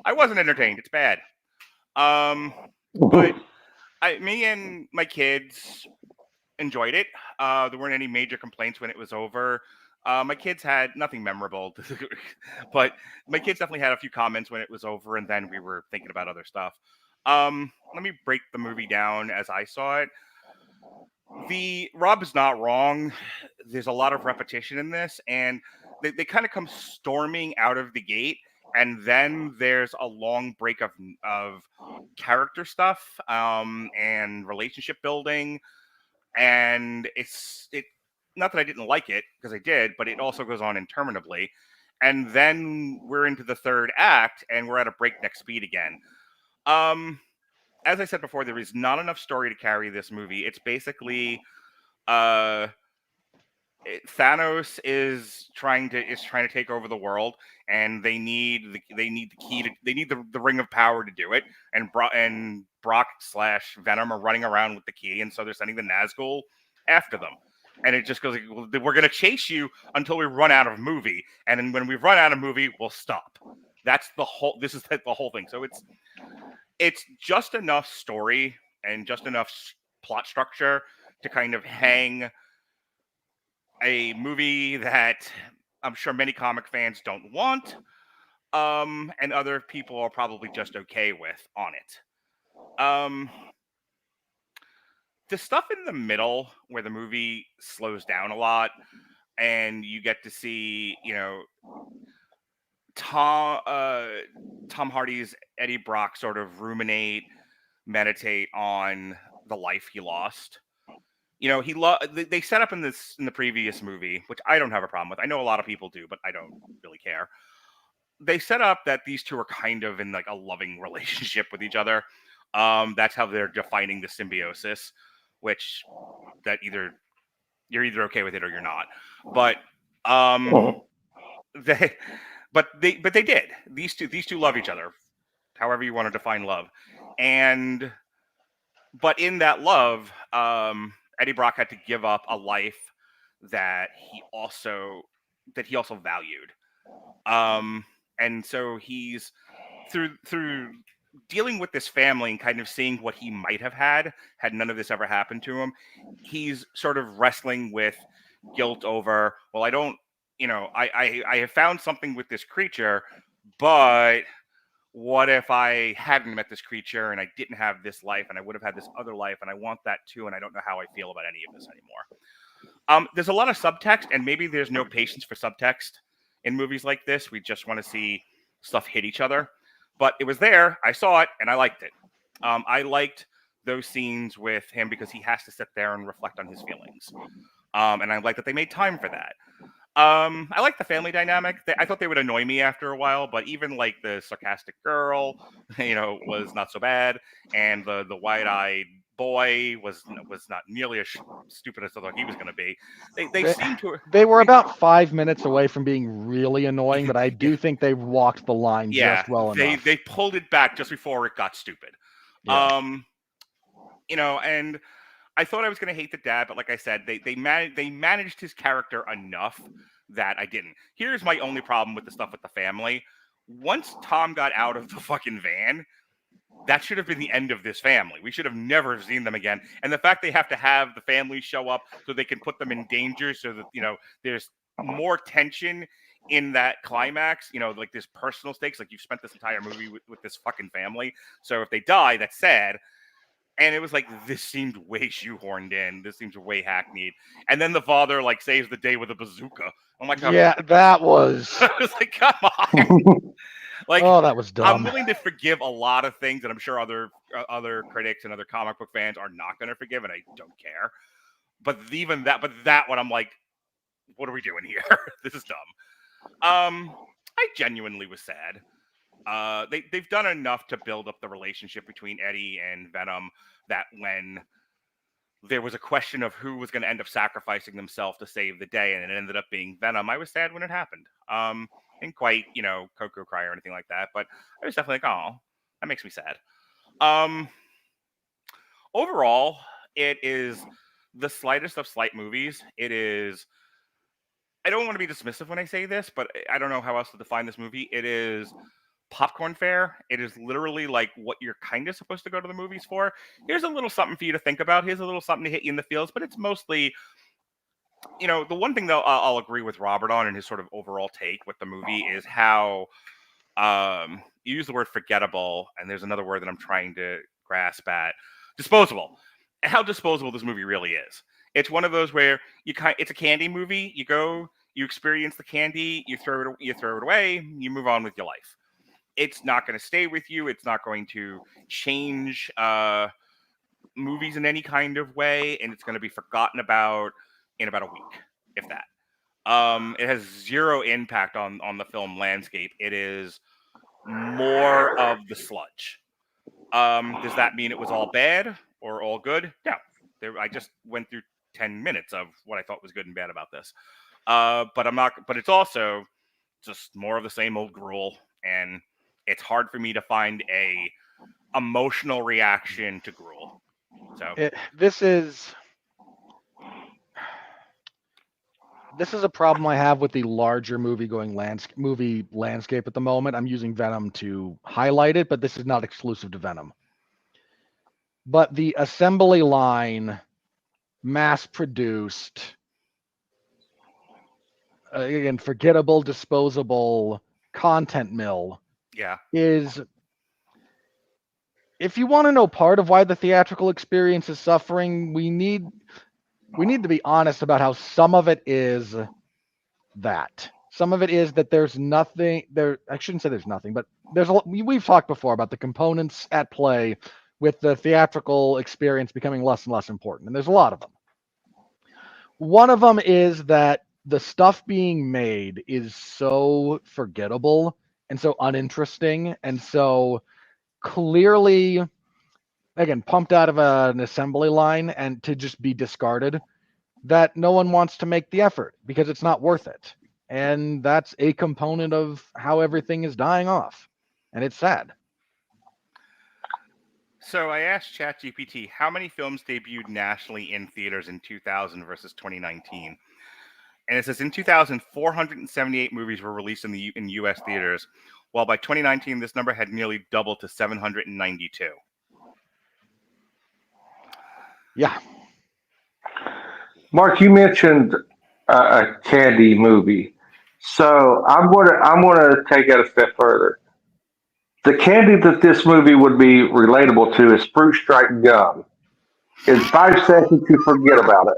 I wasn't entertained. It's bad. But me and my kids enjoyed it. There weren't any major complaints when it was over. My kids had nothing memorable, but my kids definitely had a few comments when it was over, and then we were thinking about other stuff. Let me break the movie down as I saw it. Rob is not wrong. There's a lot of repetition in this, and they kind of come storming out of the gate, and then there's a long break of character stuff and relationship building. And it's not that I didn't like it, because I did, but it also goes on interminably. And then we're into the third act, and we're at a breakneck speed again. As I said before, there is not enough story to carry this movie. It's basically Thanos is trying to take over the world, and they need the ring of power to do it. And Brock / Venom are running around with the key, and so they're sending the Nazgul after them. And it just goes like, well, we're going to chase you until we run out of movie, and then when we run out of movie, we'll stop. That's the whole. This is the whole thing. So it's just enough story and just enough plot structure to kind of hang a movie that I'm sure many comic fans don't want. and other people are probably just okay with on it. The stuff in the middle where the movie slows down a lot and you get to see, Tom Hardy's Eddie Brock sort of meditate on the life he lost. They set up in the previous movie, which I don't have a problem with. I know a lot of people do, but I don't really care. They set up that these two are kind of in like a loving relationship with each other. That's how they're defining the symbiosis, which that you're either okay with it or you're not. But they did. These two love each other, however you want to define love. But in that love, Eddie Brock had to give up a life that he also valued. And so he's through dealing with this family and kind of seeing what he might have had none of this ever happened to him. He's sort of wrestling with guilt over, well, I have found something with this creature, but what if I hadn't met this creature and I didn't have this life and I would have had this other life and I want that too and I don't know how I feel about any of this anymore. There's a lot of subtext, and maybe there's no patience for subtext in movies like this. We just want to see stuff hit each other. But it was there, I saw it, and I liked it. I liked those scenes with him because he has to sit there and reflect on his feelings. And I like that they made time for that. I like the family dynamic. I thought they would annoy me after a while, but even like the sarcastic girl, was not so bad, and the wide-eyed boy was not nearly as stupid as I thought he was going to be. They seemed to. They were about 5 minutes away from being really annoying, but I do think they walked the line just well enough. They pulled it back just before it got stupid. Yeah. And I thought I was going to hate the dad, but like I said, they managed his character enough that I didn't. Here's my only problem with the stuff with the family. Once Tom got out of the fucking van, that should have been the end of this family. We should have never seen them again. And the fact they have to have the family show up so they can put them in danger so that, there's more tension in that climax, like there's personal stakes. Like, you've spent this entire movie with this fucking family. So if they die, that's sad. And it was like, this seemed way shoehorned in. This seems way hackneyed. And then the father saves the day with a bazooka. Oh my god! Yeah, that was. I was like, come on. Oh, that was dumb. I'm willing to forgive a lot of things that I'm sure other critics and other comic book fans are not going to forgive, and I don't care. But that one, I'm like, what are we doing here? This is dumb. I genuinely was sad. They've done enough to build up the relationship between Eddie and Venom that when there was a question of who was going to end up sacrificing themselves to save the day, and it ended up being Venom, I was sad when it happened. Didn't quite, Coco cry or anything like that, but I was definitely like, oh, that makes me sad. Overall, it is the slightest of slight movies. It is, I don't want to be dismissive when I say this, but I don't know how else to define this movie. It is popcorn fare. It is literally like what you're kind of supposed to go to the movies for. Here's a little something for you to think about. Here's a little something to hit you in the feels, but it's mostly, the one thing though I'll agree with Robert on in his sort of overall take with the movie is how you use the word forgettable, and there's another word that I'm trying to grasp at, disposable. How disposable this movie really is. It's one of those where it's a candy movie. You go, you experience the candy, you throw it away, you move on with your life. It's not going to stay with you. It's not going to change movies in any kind of way, and it's going to be forgotten about in about a week, if that. It has zero impact on the film landscape. It is more of the sludge. Does that mean it was all bad or all good? No. I just went through 10 minutes of what I thought was good and bad about this. But it's also just more of the same old gruel, and it's hard for me to find a emotional reaction to gruel. So this is a problem I have with the larger movie landscape at the moment. I'm using Venom to highlight it, but this is not exclusive to Venom. But the assembly line, mass-produced, again, forgettable, disposable content mill Yeah. is, if you want to know part of why the theatrical experience is suffering, we need to be honest about how some of it is that. Some of it is that there's nothing there. I shouldn't say there's nothing, but we've talked before about the components at play with the theatrical experience becoming less and less important. And there's a lot of them. One of them is that the stuff being made is so forgettable and so uninteresting and so clearly, again, pumped out of an assembly line and to just be discarded, that no one wants to make the effort because it's not worth it. And that's a component of how everything is dying off. And it's sad. So I asked ChatGPT how many films debuted nationally in theaters in 2000 versus 2019. And it says in 2000, 478 movies were released in U.S. theaters, while by 2019, this number had nearly doubled to 792. Yeah. Mark, you mentioned a candy movie, so I'm gonna take it a step further. The candy that this movie would be relatable to is fruit stripe gum. In 5 seconds, you forget about it.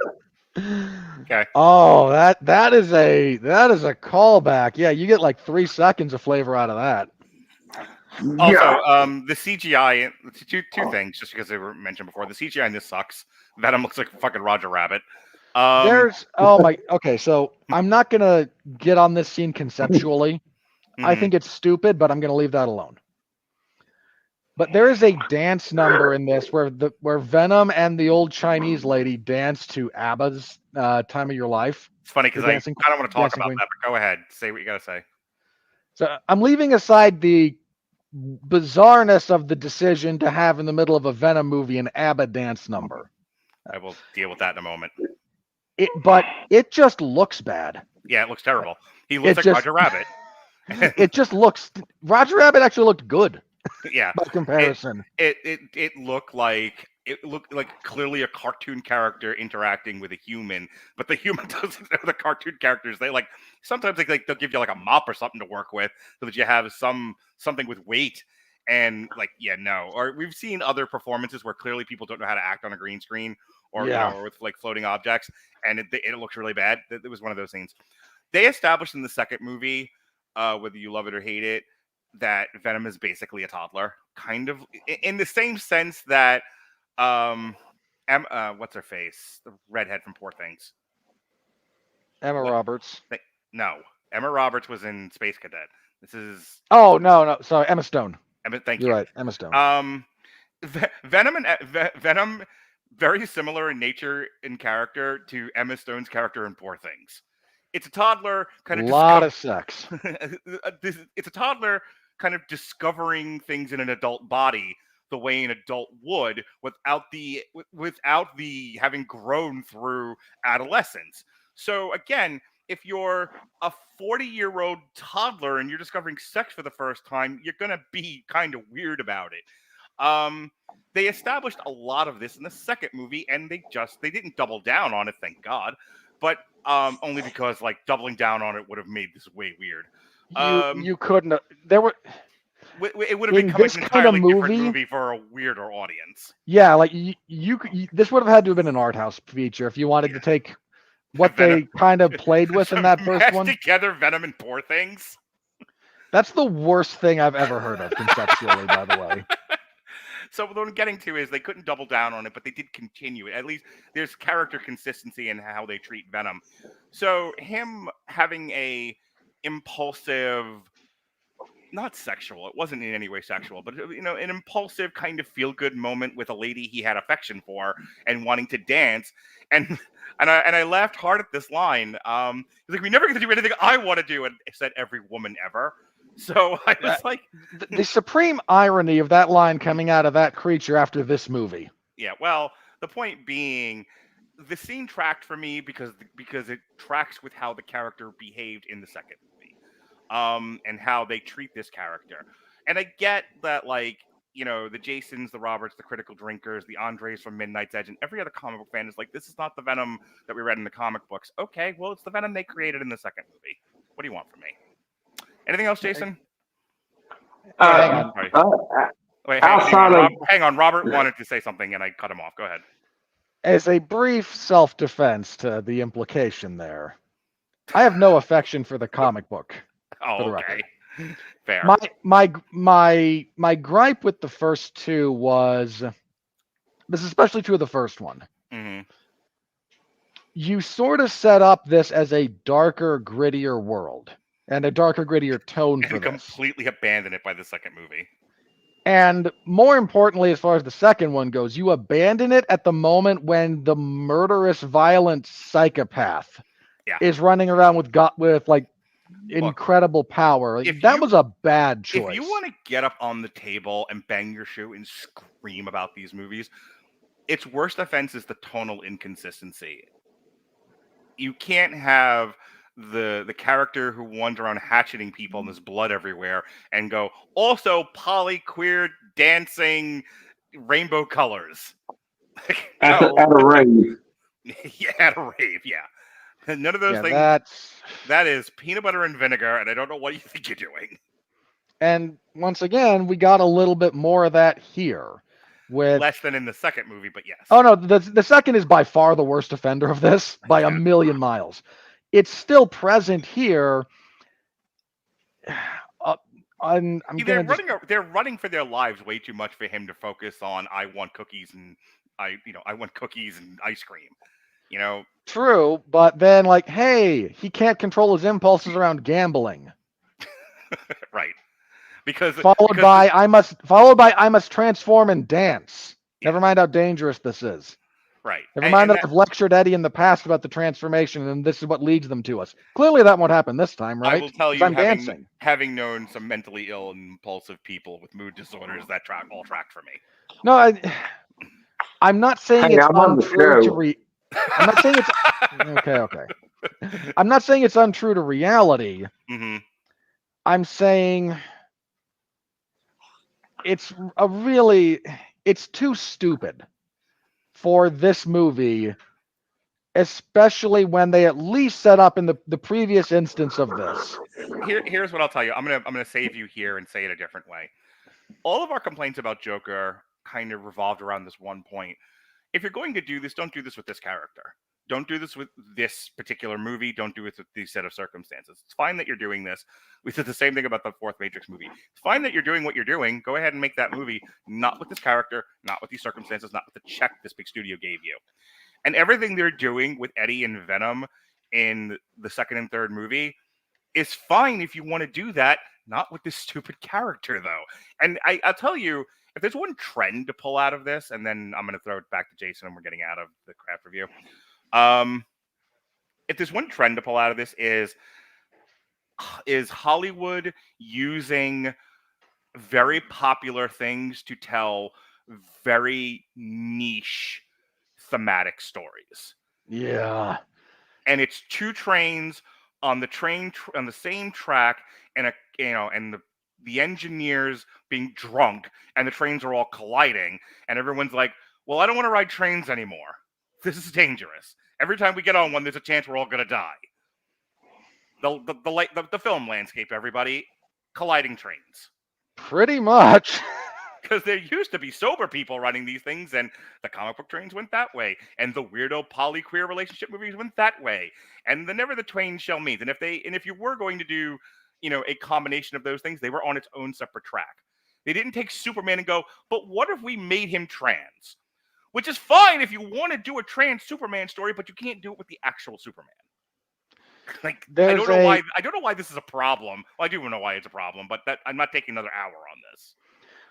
Okay. Oh, that is a callback. Yeah, you get like 3 seconds of flavor out of that. Also, Yeah, the CGI, two things, just because they were mentioned before. The CGI in this sucks. Venom looks like fucking Roger Rabbit. Okay, so I'm not gonna get on this scene conceptually. I think it's stupid, but I'm gonna leave that alone. But there is a dance number in this where Venom and the old Chinese lady dance to ABBA's "Time of Your Life." It's funny because I kind of want to talk about queen. that, but go ahead. Say what you got to say. So I'm leaving aside the bizarreness of the decision to have in the middle of a Venom movie an ABBA dance number. I will deal with that in a moment. But it just looks bad. Yeah, it looks terrible. He looks like Roger Rabbit. It just looks. Roger Rabbit actually looked good. Yeah. By comparison, it looked like clearly a cartoon character interacting with a human, but the human doesn't know the cartoon characters. They sometimes they'll give you like a mop or something to work with so that you have something with weight. And or we've seen other performances where clearly people don't know how to act on a green screen or or with like floating objects, and it looks really bad. It was one of those things. They established in the second movie, whether you love it or hate it, that Venom is basically a toddler, kind of in the same sense that what's her face, the redhead from Poor Things, Emma Roberts. No, Emma Roberts was in Space Cadet. This is no, sorry, Emma Stone. Thank you. You're right, Emma Stone. Venom, very similar in nature and character to Emma Stone's character in Poor Things. It's a toddler kind of of sex. It's a toddler kind of discovering things in an adult body the way an adult would without the having grown through adolescence. So again, if you're a 40-year-old toddler and you're discovering sex for the first time, you're going to be kind of weird about it. They established a lot of this in the second movie, and they didn't double down on it, thank God. But only because doubling down on it would have made this way weird. You couldn't. There were. It would have become an entirely different movie for a weirder audience. Yeah, this would have had to have been an art house feature if you wanted to take what they kind of played with in that first one. Together, Venom and Poor Things. That's the worst thing I've ever heard of conceptually, by the way. So what I'm getting to is they couldn't double down on it, but they did continue it. At least there's character consistency in how they treat Venom. So him having a impulsive, not sexual, it wasn't in any way sexual, but an impulsive kind of feel-good moment with a lady he had affection for and wanting to dance. And I laughed hard at this line. He's like, we never get to do anything I want to do, and it said every woman ever. So I was like, the supreme irony of that line coming out of that creature after this movie. Yeah, well, the point being, the scene tracked for me because it tracks with how the character behaved in the second movie, and how they treat this character. And I get that, the Jasons, the Roberts, the Critical Drinkers, the Andres from Midnight's Edge, and every other comic book fan is like, this is not the Venom that we read in the comic books. Okay, well, it's the Venom they created in the second movie. What do you want from me? Anything else, Jason? Hang on. Wait, outside hang on. Robert wanted to say something, and I cut him off. Go ahead. As a brief self-defense to the implication there, I have no affection for the comic book. Oh, For the okay. record. Fair. My gripe with the first two was, this is especially true of the first one. Mm-hmm. You sort of set up this as a darker, grittier world and a darker, grittier tone for And this. completely abandon it by the second movie. And more importantly, as far as the second one goes, you abandon it at the moment when the murderous, violent psychopath is running around with like incredible power. That was a bad choice. If you want to get up on the table and bang your shoe and scream about these movies, its worst offense is the tonal inconsistency. You can't have the character who wanders around hatcheting people and there's blood everywhere and go, also polyqueer dancing rainbow colors. at a rave. Yeah, at a rave, yeah. None of those things. That is peanut butter and vinegar, and I don't know what you think you're doing. And once again, we got a little bit more of that here. With less than in the second movie, but yes. Oh no, the second is by far the worst offender of this by a million miles. It's still present here. They're running for their lives way too much for him to focus on. I want cookies and I want cookies and ice cream. You know. True, but then like, hey, he can't control his impulses around gambling. Right. Because I must transform and dance. Yeah. Never mind how dangerous this is. Right. Never mind that I've lectured Eddie in the past about the transformation, and this is what leads them to us. Clearly, that won't happen this time, right? I will tell you, having known some mentally ill and impulsive people with mood disorders, that all tracked for me. No, I'm not saying it's untrue to I'm not saying it's okay. I'm not saying it's untrue to reality. Mm-hmm. I'm saying it's too stupid for this movie, especially when they at least set up in the previous instance of this. Here's what I'll tell you. I'm gonna save you here and say it a different way. All of our complaints about Joker kind of revolved around this one point. If you're going to do this, don't do this with this character. Don't do this with this particular movie. Don't do it with these set of circumstances. It's fine that you're doing this. We said the same thing about the fourth Matrix movie. It's fine that you're doing what you're doing. Go ahead and make that movie, not with this character, not with these circumstances, not with the check this big studio gave you. And everything they're doing with Eddie and Venom in the second and third movie is fine if you want to do that, not with this stupid character, though. And I'll tell you, if there's one trend to pull out of this, and then I'm going to throw it back to Jason and we're getting out of the craft review. If there's one trend to pull out of this is Hollywood using very popular things to tell very niche thematic stories. Yeah. And it's two trains on the same track, and the engineers being drunk, and the trains are all colliding, and everyone's like, well, I don't want to ride trains anymore. This is dangerous. Every time we get on one, there's a chance we're all going to die. The film landscape, everybody, colliding trains. Pretty much. Because there used to be sober people running these things, and the comic book trains went that way, and the weirdo polyqueer relationship movies went that way, and never the twain shall meet. And if you were going to do, a combination of those things, they were on its own separate track. They didn't take Superman and go, but what if we made him trans? Which is fine if you want to do a trans Superman story, but you can't do it with the actual Superman. Like, I don't know why this is a problem. Well, I do know why it's a problem, but I'm not taking another hour on this.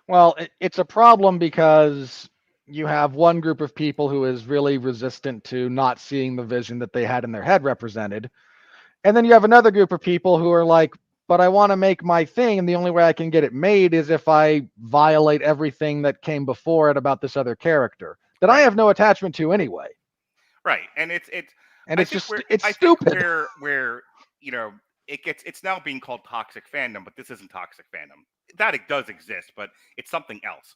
Well, it's a problem because you have one group of people who is really resistant to not seeing the vision that they had in their head represented. And then you have another group of people who are like, but I want to make my thing, and the only way I can get it made is if I violate everything that came before it about this other character that I have no attachment to anyway. Right, and it's stupid. Where it's now being called toxic fandom, but this isn't toxic fandom. That it does exist, but it's something else.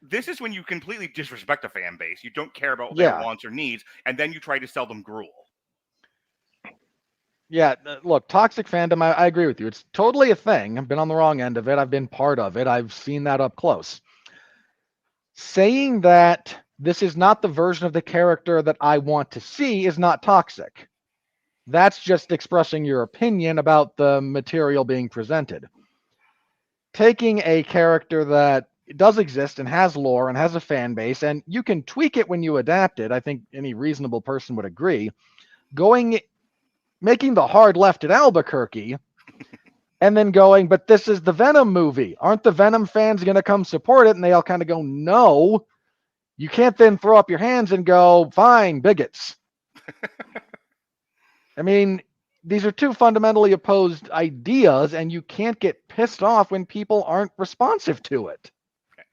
This is when you completely disrespect a fan base. You don't care about their wants or needs, and then you try to sell them gruel. Yeah, look, toxic fandom, I agree with you. It's totally a thing. I've been on the wrong end of it. I've been part of it. I've seen that up close. Saying that this is not the version of the character that I want to see is not toxic. That's just expressing your opinion about the material being presented. Taking a character that does exist and has lore and has a fan base, and you can tweak it when you adapt it. I think any reasonable person would agree. Making the hard left at Albuquerque, and then going, but this is the Venom movie. Aren't the Venom fans going to come support it? And they all kind of go, no. You can't then throw up your hands and go, fine, bigots. I mean, these are two fundamentally opposed ideas, and you can't get pissed off when people aren't responsive to it. Okay.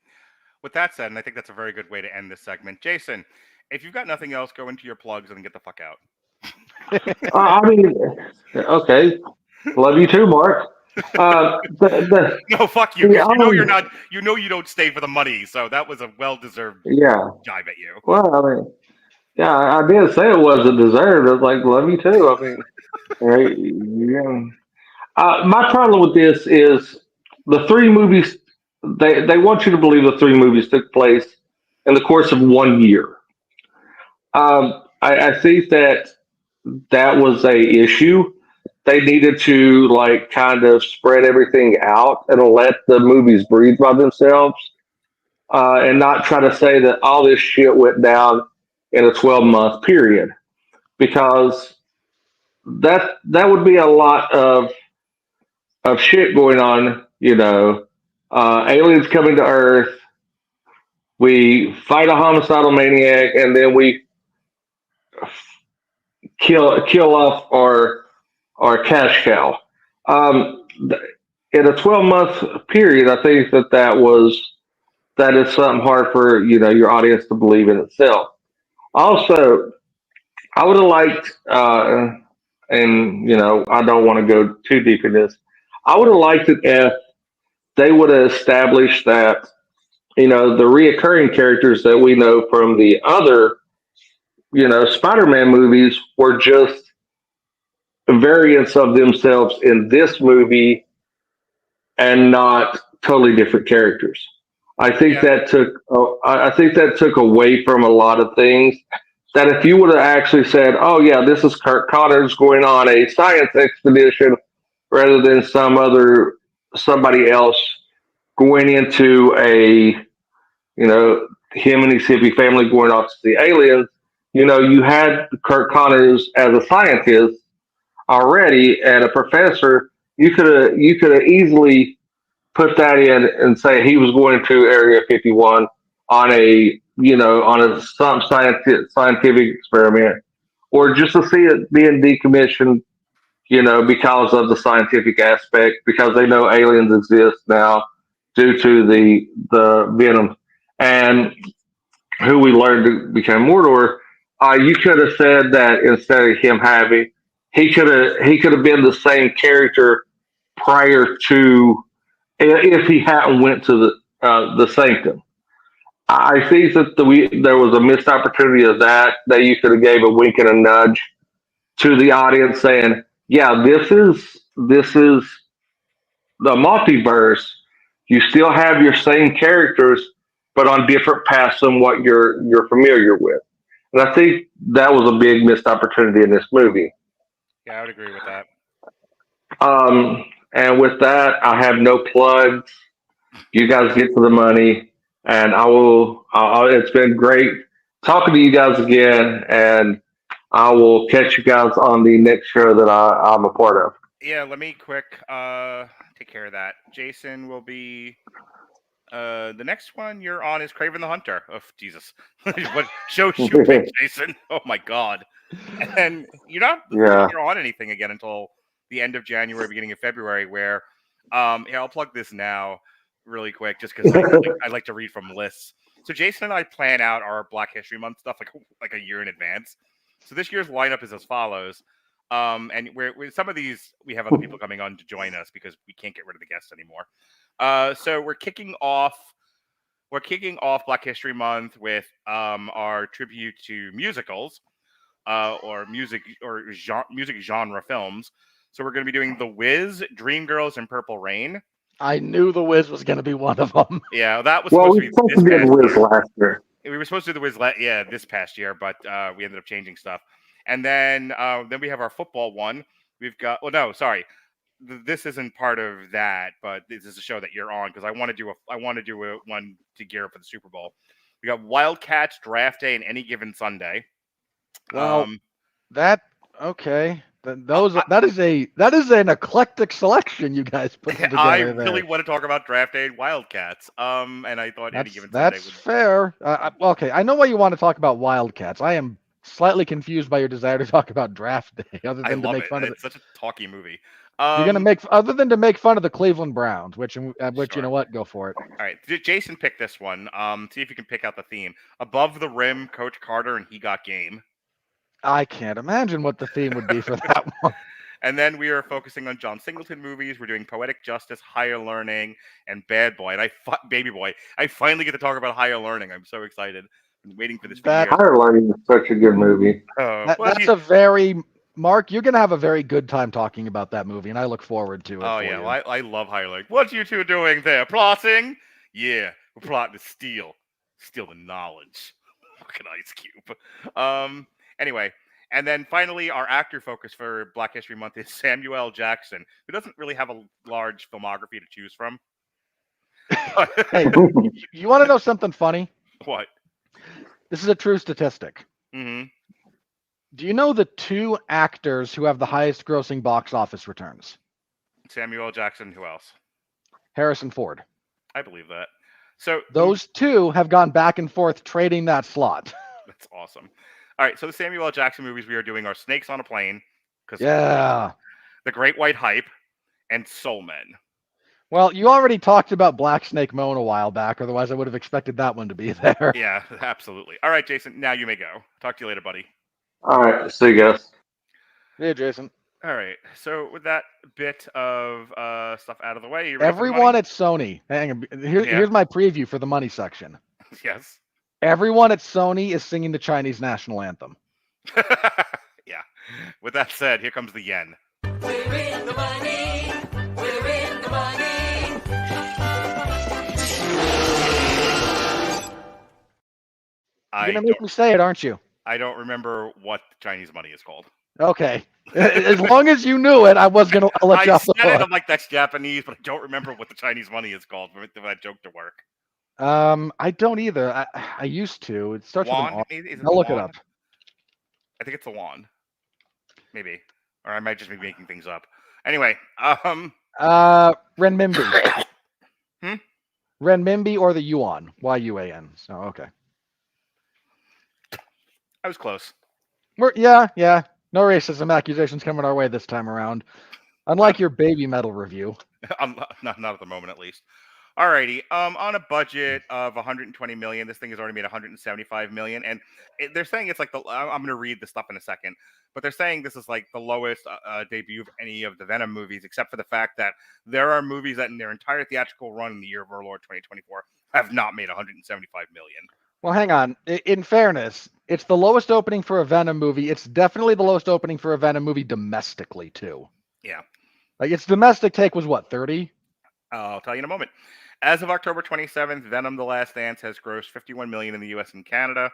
With that said, and I think that's a very good way to end this segment, Jason, if you've got nothing else, go into your plugs and get the fuck out. I mean, okay. Love you too, Mark. No, fuck you. the You know you're only- not. You know you don't stay for the money. So that was a well-deserved Yeah. jive at you. Well, I mean, yeah, I didn't say it wasn't deserved. I was like, love you too. I mean, right, yeah. My problem with this is the three movies. They want you to believe the three movies took place in the course of 1 year. I think that that was a issue. They needed to like kind of spread everything out and let the movies breathe by themselves, and not try to say that all this shit went down in a 12-month period, because that would be a lot of shit going on. Aliens coming to Earth. We fight a homicidal maniac, and then we kill off our cash cow. In a 12-month period, I think that is something hard for your audience to believe in itself. Also, I would have liked, and I don't want to go too deep in this. I would have liked it if they would have established that the reoccurring characters that we know from the other Spider-Man movies were just variants of themselves in this movie and not totally different characters. I think Yeah. I think that took away from a lot of things. That if you would have actually said, "Oh yeah, this is Kirk Connors going on a science expedition," rather than somebody else going into him and his hippie family going off to see aliens. You had Kirk Connors as a scientist already and a professor. You could have easily put that in and say he was going to Area 51 on some scientific experiment, or just to see it being decommissioned, because of the scientific aspect, because they know aliens exist now due to the venom and who we learned to become Mordor. You could have said that instead of him having, he could have been the same character prior to, if he hadn't went to the sanctum. I think that there was a missed opportunity of that you could have gave a wink and a nudge to the audience, saying, "Yeah, this is the multiverse. You still have your same characters, but on different paths than what you're familiar with." And I think that was a big missed opportunity in this movie. Yeah, I would agree with that. And with that, I have no plugs. You guys get to the money, and I will. It's been great talking to you guys again, and I will catch you guys on the next show that I'm a part of. Yeah, let me quick take care of that. Jason will be the next one you're on is Craven the Hunter. Oh Jesus. What show you pick, Jason? Oh my god. And you're not Yeah. you're on anything again until the end of January, beginning of February, where here, I'll plug this now really quick just because I like to read from lists. So Jason and I plan out our Black History Month stuff like a year in advance. So this year's lineup is as follows. And we're some of these we have other people coming on to join us because we can't get rid of the guests anymore. So we're kicking off Black History Month with our tribute to musicals. or music genre films. So we're going to be doing The Wiz, Dreamgirls, and Purple Rain. I knew The Wiz was going to be one of them. Yeah, that was Well, supposed we to be supposed this to be past in Wiz year. last year. We were supposed to do The Wiz, this past year, but we ended up changing stuff. And then we have our football one. We've got. Well, no, sorry. This isn't part of that, but this is a show that you're on because I want to do one to gear up for the Super Bowl. We got Wildcats Draft Day and Any Given Sunday. Well, okay. That is an eclectic selection you guys put together. I really want to talk about Draft Day and Wildcats. And I thought Any Given Sunday that's fair. Okay, I know why you want to talk about Wildcats. I am slightly confused by your desire to talk about Draft Day, other than to make fun of it. It's such a talky movie. You're gonna other than to make fun of the Cleveland Browns, which Sure. You know what, go for it. All right, Jason picked this one. See if you can pick out the theme. Above the Rim, Coach Carter, and He Got Game. I can't imagine what the theme would be for that one. And then we are focusing on John Singleton movies. We're doing Poetic Justice, Higher Learning, and Bad Boy. And Baby Boy. I finally get to talk about Higher Learning. I'm so excited. I've been waiting for this. Higher Learning is such a good movie. Mark, you're gonna have a very good time talking about that movie, and I look forward to it. Oh yeah, well, I love Higher Learning. What are you two doing there? Plotting? Yeah, we're plotting to steal the knowledge. Fucking Ice Cube. Anyway. And then finally, our actor focus for Black History Month is Samuel Jackson, who doesn't really have a large filmography to choose from. Hey, you want to know something funny? What? This is a true statistic. Mm-hmm. Do you know the two actors who have the highest grossing box office returns? Samuel Jackson, who else? Harrison Ford. I believe that. So those two have gone back and forth trading that slot. That's awesome. All right, so the Samuel L. Jackson movies we are doing are Snakes on a Plane, The Great White Hype, and Soul Men. Well, you already talked about Black Snake Moan a while back, otherwise I would have expected that one to be there. Yeah, absolutely. All right, Jason, now you may go. Talk to you later, buddy. All right, see you guys. Yeah, Jason. All right, so with that bit of stuff out of the way, everyone at Sony, hang on, here's my preview for the money section. Yes. Everyone at Sony is singing the Chinese national anthem. Yeah. With that said, here comes the yen. We're in the money. We're in the money. You're gonna make me say it, aren't you? I don't remember what Chinese money is called. Okay. As long as you knew it, I'll let you off the hook. I'm like, that's Japanese, but I don't remember what the Chinese money is called for that joke to work. I don't either. I used to. It starts wand? with an R. I'll look it up. I think it's the wand. Maybe. Or I might just be making things up. Anyway, renminbi. Renminbi or the yuan. Y-U-A-N. So, okay. I was close. Yeah. No racism accusations coming our way this time around. Unlike your baby metal review. Not at the moment, at least. Alrighty. On a budget of 120 million, this thing has already made 175 million, and they're saying it's like I'm going to read the stuff in a second, but they're saying this is like the lowest debut of any of the Venom movies, except for the fact that there are movies that in their entire theatrical run in the year of our Lord 2024 have not made 175 million. Well, hang on. In fairness, it's the lowest opening for a Venom movie. It's definitely the lowest opening for a Venom movie domestically too. Yeah. Like its domestic take was what, 30? I'll tell you in a moment. As of October 27th, Venom: The Last Dance has grossed 51 million in the U.S. and Canada,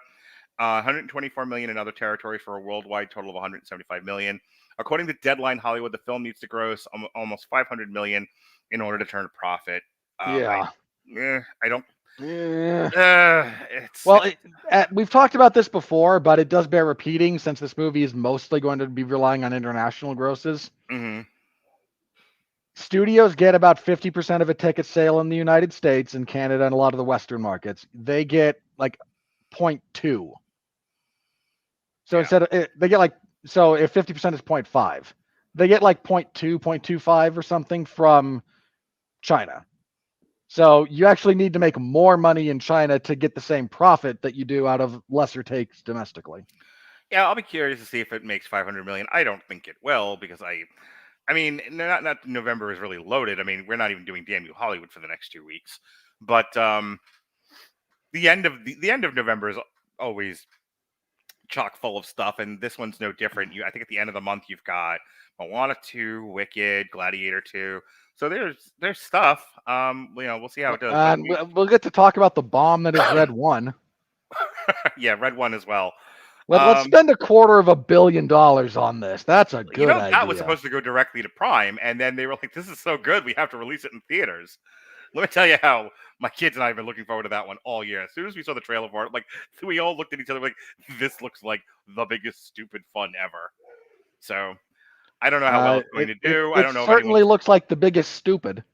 124 million in other territories for a worldwide total of 175 million. According to Deadline Hollywood, the film needs to gross almost 500 million in order to turn a profit. I don't. We've talked about this before, but it does bear repeating since this movie is mostly going to be relying on international grosses. Mm-hmm. Studios get about 50% of a ticket sale in the United States and Canada and a lot of the Western markets. They get like 0.2. So instead of they get like, so if 50% is 0.5, they get like 0.2, 0.25 or something from China. So you actually need to make more money in China to get the same profit that you do out of lesser takes domestically. Yeah, I'll be curious to see if it makes 500 million. I don't think it will because I mean, not November is really loaded. I mean, we're not even doing Damn You Hollywood for the next 2 weeks. But the end of November is always chock full of stuff, and this one's no different. I think at the end of the month you've got Moana 2, Wicked, Gladiator 2. So there's stuff. We'll see how it does. And we'll get to talk about the bomb that is Red 1. Yeah, Red 1 as well. Let's spend $250 million on this. That's a good idea. That was supposed to go directly to Prime, and then they were like, "This is so good, we have to release it in theaters." Let me tell you how my kids and I have been looking forward to that one all year. As soon as we saw the trailer for it, like we all looked at each other like, "This looks like the biggest stupid fun ever." So I don't know how well it's going to do. I don't know. It certainly looks like the biggest stupid.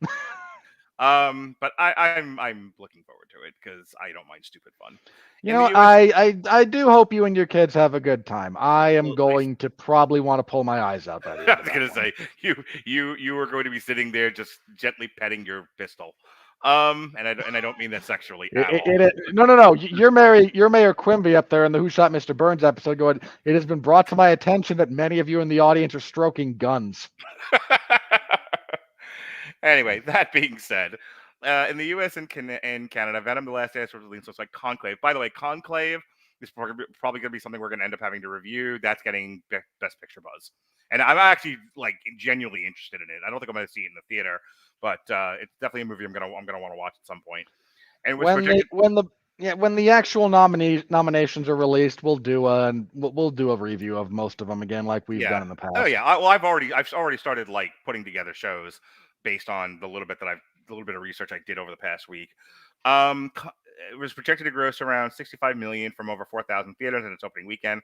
But I'm looking forward to it because I don't mind stupid fun. I do hope you and your kids have a good time. I am going to probably want to pull my eyes out. By the end I was gonna say you are going to be sitting there just gently petting your pistol. And I don't mean that sexually at all. No. You're Mayor Quimby up there in the Who Shot Mr. Burns episode going, "It has been brought to my attention that many of you in the audience are stroking guns." Anyway, that being said, in the U.S. and Canada, Venom: The Last Dance was released. So it's like Conclave. By the way, Conclave is probably going to be something we're going to end up having to review. That's getting Best Picture buzz, and I'm actually like genuinely interested in it. I don't think I'm going to see it in the theater, but it's definitely a movie I'm gonna want to watch at some point. And when the actual nominations are released, we'll do a review of most of them again, like we've done in the past. Oh yeah, I've already started like putting together shows based on the little bit of research I did over the past week. It was projected to gross around $65 million from over 4,000 theaters in its opening weekend.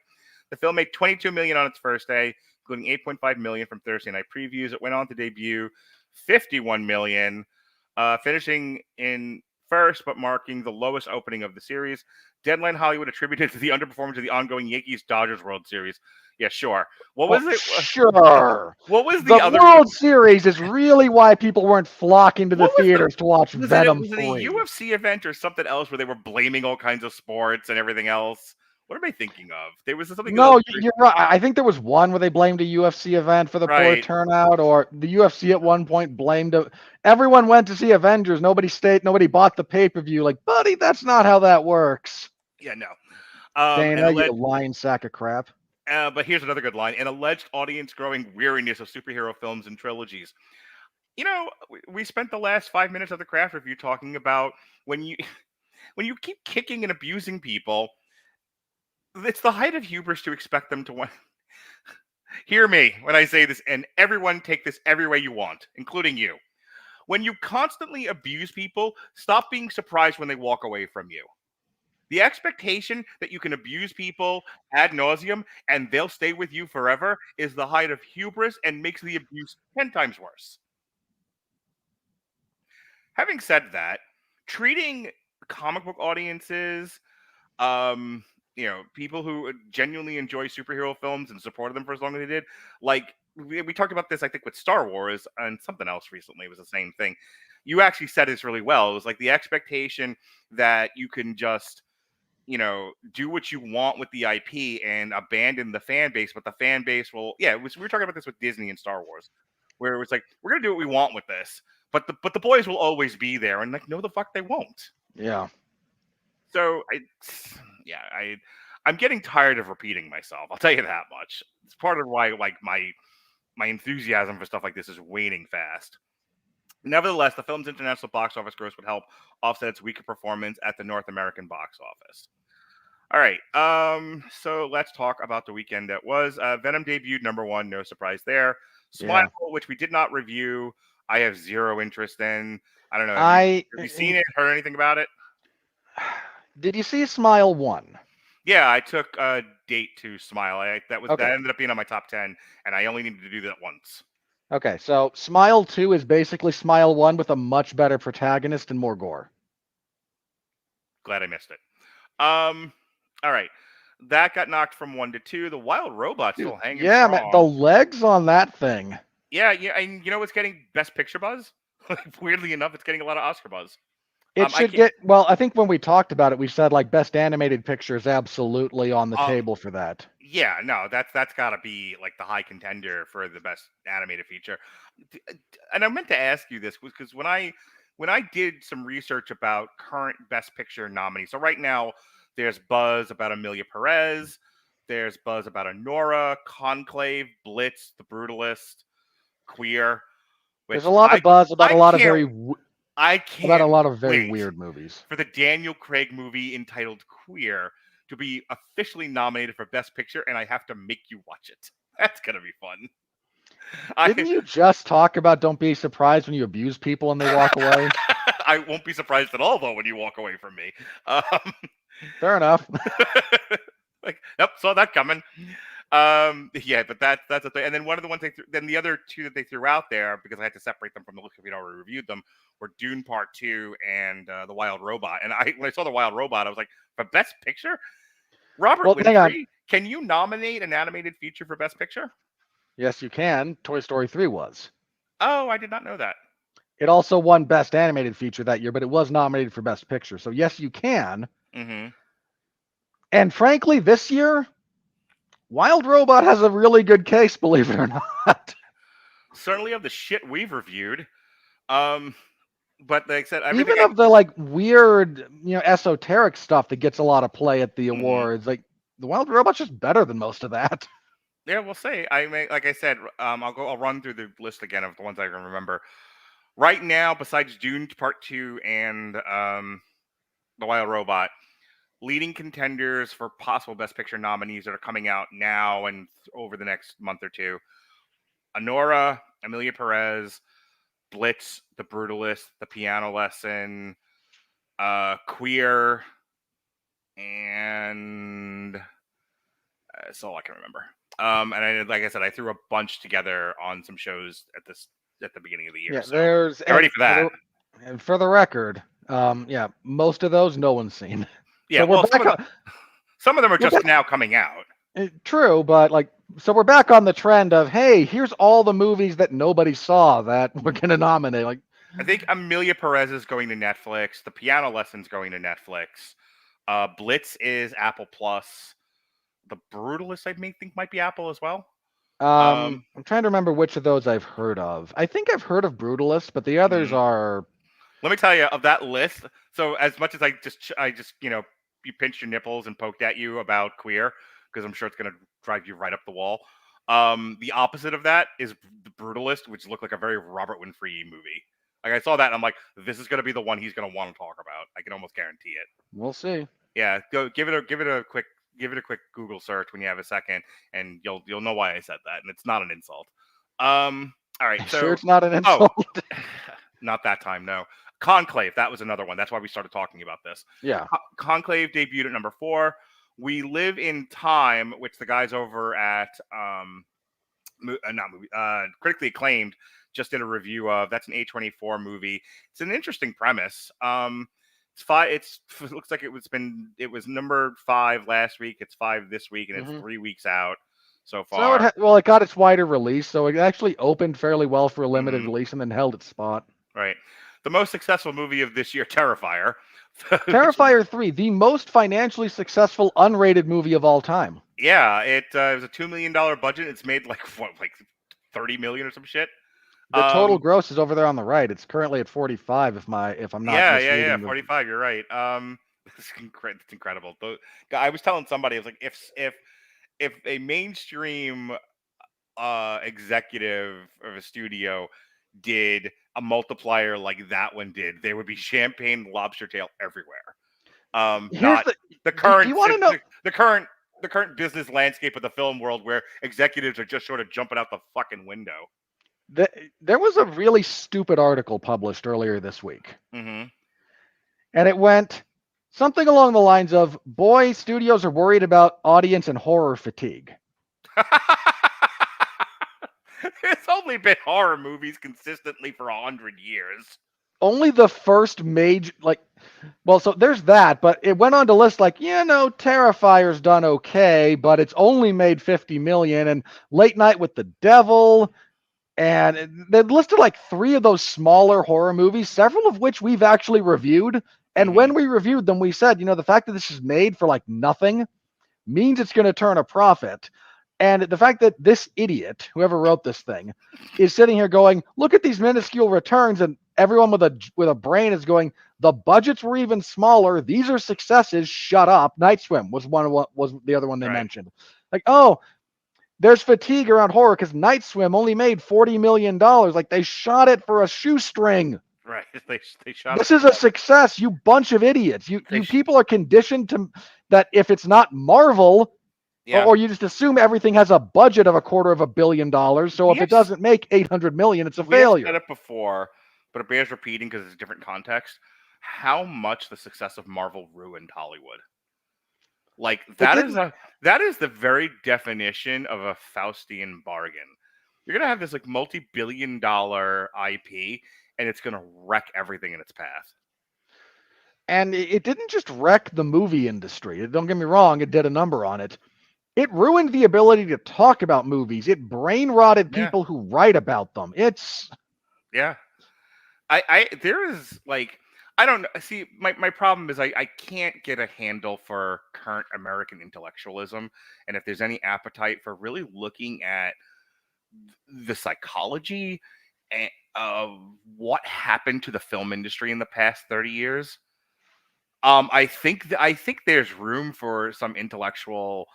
The film made $22 million on its first day, including $8.5 million from Thursday night previews. It went on to debut $51 million, finishing in first, but marking the lowest opening of the series. Deadline Hollywood attributed to the underperformance of the ongoing Yankees-Dodgers World Series. Yeah, sure. What was it? Sure. What was the other World Series is really why people weren't flocking to the theaters to watch Venom 3. Was it a UFC event or something else where they were blaming all kinds of sports and everything else? What am I thinking of? There was something. No, you're right. I think there was one where they blamed a UFC event for the poor turnout, or the UFC at one point blamed everyone went to see Avengers. Nobody bought the pay-per-view. Like, buddy, that's not how that works. Yeah, no. Dana, you lying sack of crap. But here's another good line: an alleged audience-growing weariness of superhero films and trilogies. We spent the last 5 minutes of the craft review talking about when you keep kicking and abusing people. It's the height of hubris to expect them to want. Hear me when I say this, and everyone take this every way you want, including you. When you constantly abuse people, stop being surprised when they walk away from you. The expectation that you can abuse people ad nauseum and they'll stay with you forever is the height of hubris and makes the abuse 10 times worse. Having said that, treating comic book audiences, people who genuinely enjoy superhero films and supported them for as long as they did, like we talked about this, I think, with Star Wars and something else recently. It was the same thing. You actually said this really well. It was like the expectation that you can just do what you want with the IP and abandon the fan base, but the fan base will. Yeah, we were talking about this with Disney and Star Wars, where it was like, we're gonna do what we want with this, but the boys will always be there, and like, no, the fuck they won't. Yeah. So I'm getting tired of repeating myself. I'll tell you that much. It's part of why like my enthusiasm for stuff like this is waning fast. Nevertheless, the film's international box office gross would help offset its weaker performance at the North American box office. All right, so let's talk about the weekend that was. Venom debuted #1, no surprise there. Smile, which we did not review, I have zero interest in. I don't know. Have you seen it? Heard anything about it? Did you see Smile 1? Yeah, I took a date to Smile. That ended up being on my top 10, and I only needed to do that once. Okay, so Smile 2 is basically Smile 1 with a much better protagonist and more gore. Glad I missed it. All right. That got knocked from 1 to 2. The Wild Robot's still hanging strong. Man, the legs on that thing. Yeah, and you know what's getting Best Picture buzz? Weirdly enough, it's getting a lot of Oscar buzz. It should get, well, I think when we talked about it, we said like Best Animated Picture is absolutely on the table for that. Yeah, no, that's got to be like the high contender for the Best Animated Feature. And I meant to ask you this because when I did some research about current Best Picture nominees, so right now there's buzz about Emilia Perez. There's buzz about Anora, Conclave, Blitz, The Brutalist, Queer. Which There's a lot of buzz about I a lot of can't- very I about can't a lot of very wait weird movies. for the Daniel Craig movie entitled Queer to be officially nominated for Best Picture, and I have to make you watch it. That's gonna be fun. Didn't you just talk about don't be surprised when you abuse people and they walk away? I won't be surprised at all, though, when you walk away from me. Fair enough. Like, yep, saw that coming. Yeah, but that's the thing. And then one of the ones then the other two that they threw out there, because I had to separate them from the list if we'd already reviewed them, were Dune Part 2 and The Wild Robot. And when I saw The Wild Robot, I was like, for Best Picture? Robert hang on. Winfree, can you nominate an animated feature for Best Picture? Yes, you can. Toy Story 3 was. Oh, I did not know that. It also won Best Animated Feature that year, but it was nominated for Best Picture. So yes, you can. Mm-hmm. And frankly, this year, Wild Robot has a really good case, believe it or not. Certainly of the shit we've reviewed. But like I said, Even of the like weird, esoteric stuff that gets a lot of play at the Mhm. awards, like the Wild Robot's just better than most of that. Yeah, we'll see. Like I said, I'll run through the list again of the ones I can remember. Right now, besides Dune Part 2 and The Wild Robot, leading contenders for possible Best Picture nominees that are coming out now and over the next month or two: Anora, Emilia Perez, Blitz, The Brutalist, The Piano Lesson, Queer, and that's all I can remember. And like I said, I threw a bunch together on some shows at the beginning of the year. Yeah, so there's get ready for that. And for the record, most of those no one's seen. Yeah, So we're well, back some of them are just back- now coming out. True, but so we're back on the trend of, hey, here's all the movies that nobody saw that we're gonna nominate. Like, I think Emilia Perez is going to Netflix. The Piano Lesson's going to Netflix. Blitz is Apple Plus. The Brutalist, I think, might be Apple as well. I'm trying to remember which of those I've heard of. I think I've heard of Brutalist, but the others are. Let me tell you, of that list. So as much as I just you pinched your nipples and poked at you about Queer, because I'm sure it's going to drive you right up the wall. The opposite of that is The Brutalist, which looked like a very Robert Winfree movie. Like, I saw that and I'm like, this is going to be the one he's going to want to talk about. I can almost guarantee it. We'll see. Yeah, go give it a quick Google search when you have a second, and you'll know why I said that, and it's not an insult. All right, so Sure, it's not an insult. not that time, no. Conclave, that was another one. That's why we started talking about this. Yeah. Conclave debuted at number 4. We Live in Time, which the guys over at critically acclaimed just did a review of. That's an A24 movie. It's an interesting premise. It looks like it was number 5 last week. It's 5 this week, and it's 3 weeks out so far. So it got its wider release, so it actually opened fairly well for a limited release and then held its spot. Right. The most successful movie of this year, Terrifier. Terrifier 3, the most financially successful unrated movie of all time. Yeah, it was a $2 million budget. It's made like 30 million or some shit. The total gross is over there on the right. It's currently at 45. If I'm not. Yeah. 45. You're right. It's incredible. I was telling somebody, I was like, if a mainstream executive of a studio did a multiplier like that one did, there would be champagne lobster tail everywhere. Not the current. You want to know the current business landscape of the film world, where executives are just sort of jumping out the fucking window. There was a really stupid article published earlier this week, Mm-hmm. and it went something along the lines of, "Boy, studios are worried about audience and horror fatigue." It's only been horror movies consistently for 100 years. Only the first major, so there's that, but it went on to list Terrifier's done okay, but it's only made 50 million, and Late Night with the Devil, and they listed 3 of those smaller horror movies, several of which we've actually reviewed. And when we reviewed them, we said, the fact that this is made for nothing means it's going to turn a profit. And the fact that this idiot, whoever wrote this thing, is sitting here going, look at these minuscule returns, and everyone with a brain is going, the budgets were even smaller. These are successes. Shut up. Night Swim was the other one they mentioned. Like, oh, there's fatigue around horror because Night Swim only made $40 million. Like, they shot it for a shoestring. Right. They shot This it. is a success, you bunch of idiots. You people are conditioned to that if it's not Marvel, Yeah. or you just assume everything has a budget of $250 million. So if it doesn't make 800 million, it's a failure. We have said it before, but it bears repeating because it's a different context. How much the success of Marvel ruined Hollywood. Like, that is the very definition of a Faustian bargain. You're gonna have this like multi-billion-dollar IP, and it's gonna wreck everything in its path. And it didn't just wreck the movie industry. Don't get me wrong, it did a number on it. It ruined the ability to talk about movies. It brain rotted people who write about them. Yeah. There is like, I don't know. See, my problem is I can't get a handle for current American intellectualism, and if there's any appetite for really looking at the psychology of what happened to the film industry in the past 30 years, I think there's room for some intellectual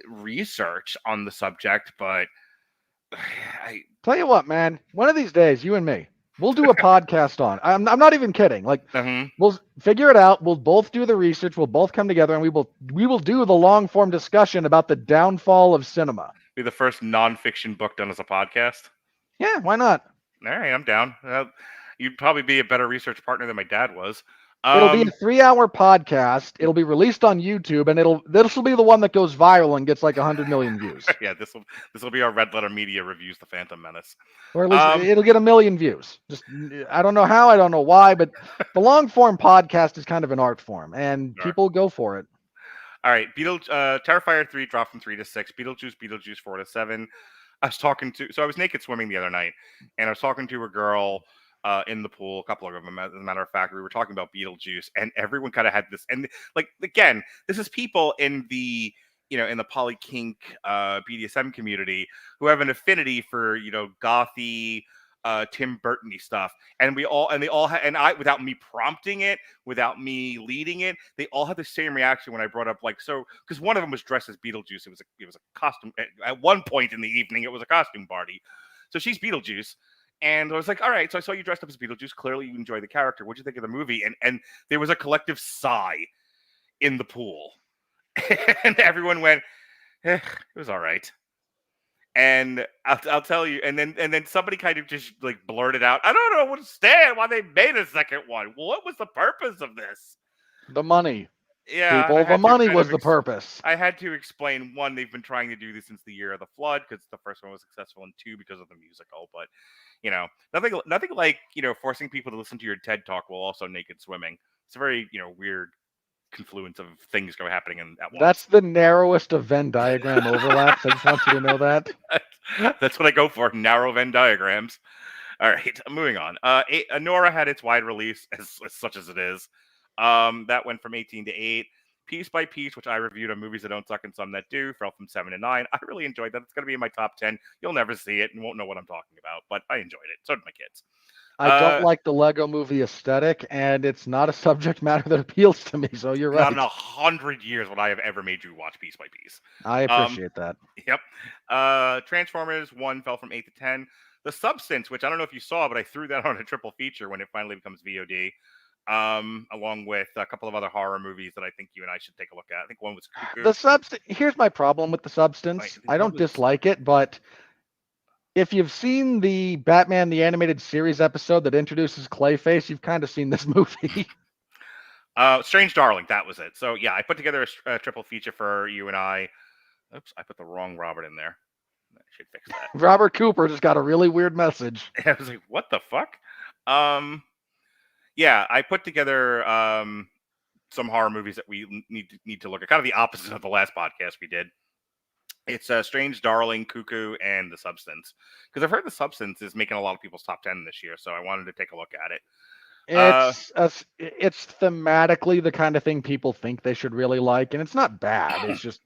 research on the subject, but I tell you what, man, one of these days, you and me, we'll do a podcast on. I'm not even kidding. Like, we'll figure it out. We'll both do the research. We'll both come together, and we will do the long form discussion about the downfall of cinema. Be the first nonfiction book done as a podcast. Yeah, why not? All right, I'm down. You'd probably be a better research partner than my dad was. It'll be a 3-hour podcast. It'll be released on YouTube, and this will be the one that goes viral and gets like 100 million views. Yeah, this will be our Red Letter Media reviews the Phantom Menace, or at least it'll get 1 million views. Just I don't know how, I don't know why, but the long form podcast is kind of an art form, and people go for it. All right, Terrifier 3 dropped from 3 to 6. Beetlejuice 4 to 7. I was naked swimming the other night, and I was talking to a girl in the pool, a couple of them, as a matter of fact. We were talking about Beetlejuice, and everyone kind of had this, and like, again, this is people in the poly kink BDSM community who have an affinity for gothy Tim Burton-y stuff, and they all without me prompting it, without me leading it, they all had the same reaction when I brought up, like, so, because one of them was dressed as Beetlejuice. It was a costume at one point in the evening. It was a costume party, so she's Beetlejuice. And I was like, all right, so I saw you dressed up as Beetlejuice. Clearly you enjoy the character. What'd you think of the movie? And there was a collective sigh in the pool. And everyone went, it was all right. And I'll tell you, and then somebody kind of just like blurted out, I don't understand why they made a second one. Well, what was the purpose of this? The money. Yeah, people, the money was the purpose. I had to explain, one, they've been trying to do this since the Year of the Flood, because the first one was successful, and 2, because of the musical. But nothing like forcing people to listen to your TED talk while also naked swimming. It's a very weird confluence of things happening at once. That's the narrowest of Venn diagram overlaps. I just want you to know that. That's what I go for, narrow Venn diagrams. All right, moving on. Nora had its wide release, as such as it is. That went from 18 to 8. Piece by Piece, which I reviewed on Movies That Don't Suck and Some That Do, fell from 7 to 9. I really enjoyed that. It's going to be in my top 10. You'll never see it and won't know what I'm talking about, but I enjoyed it. So did my kids. I don't like the Lego movie aesthetic, and it's not a subject matter that appeals to me, so you're right. Not in 100 years would I have ever made you watch Piece by Piece. I appreciate that. Yep. Transformers 1 fell from 8 to 10. The Substance, which I don't know if you saw, but I threw that on a triple feature when it finally becomes VOD. Along with a couple of other horror movies that I think you and I should take a look at. I think one was Cuckoo. Here's my problem with The Substance. I don't dislike it, but if you've seen the Batman the Animated Series episode that introduces Clayface, you've kind of seen this movie. Strange Darling, that was it. So yeah, I put together a triple feature for you and I. Oops, I put the wrong Robert in there. I should fix that. Robert Cooper just got a really weird message. I was like, what the fuck? Yeah, I put together some horror movies that we need to look at. Kind of the opposite of the last podcast we did. It's Strange Darling, Cuckoo, and The Substance. Because I've heard The Substance is making a lot of people's top 10 this year, so I wanted to take a look at it. It's thematically the kind of thing people think they should really like, and it's not bad. It's just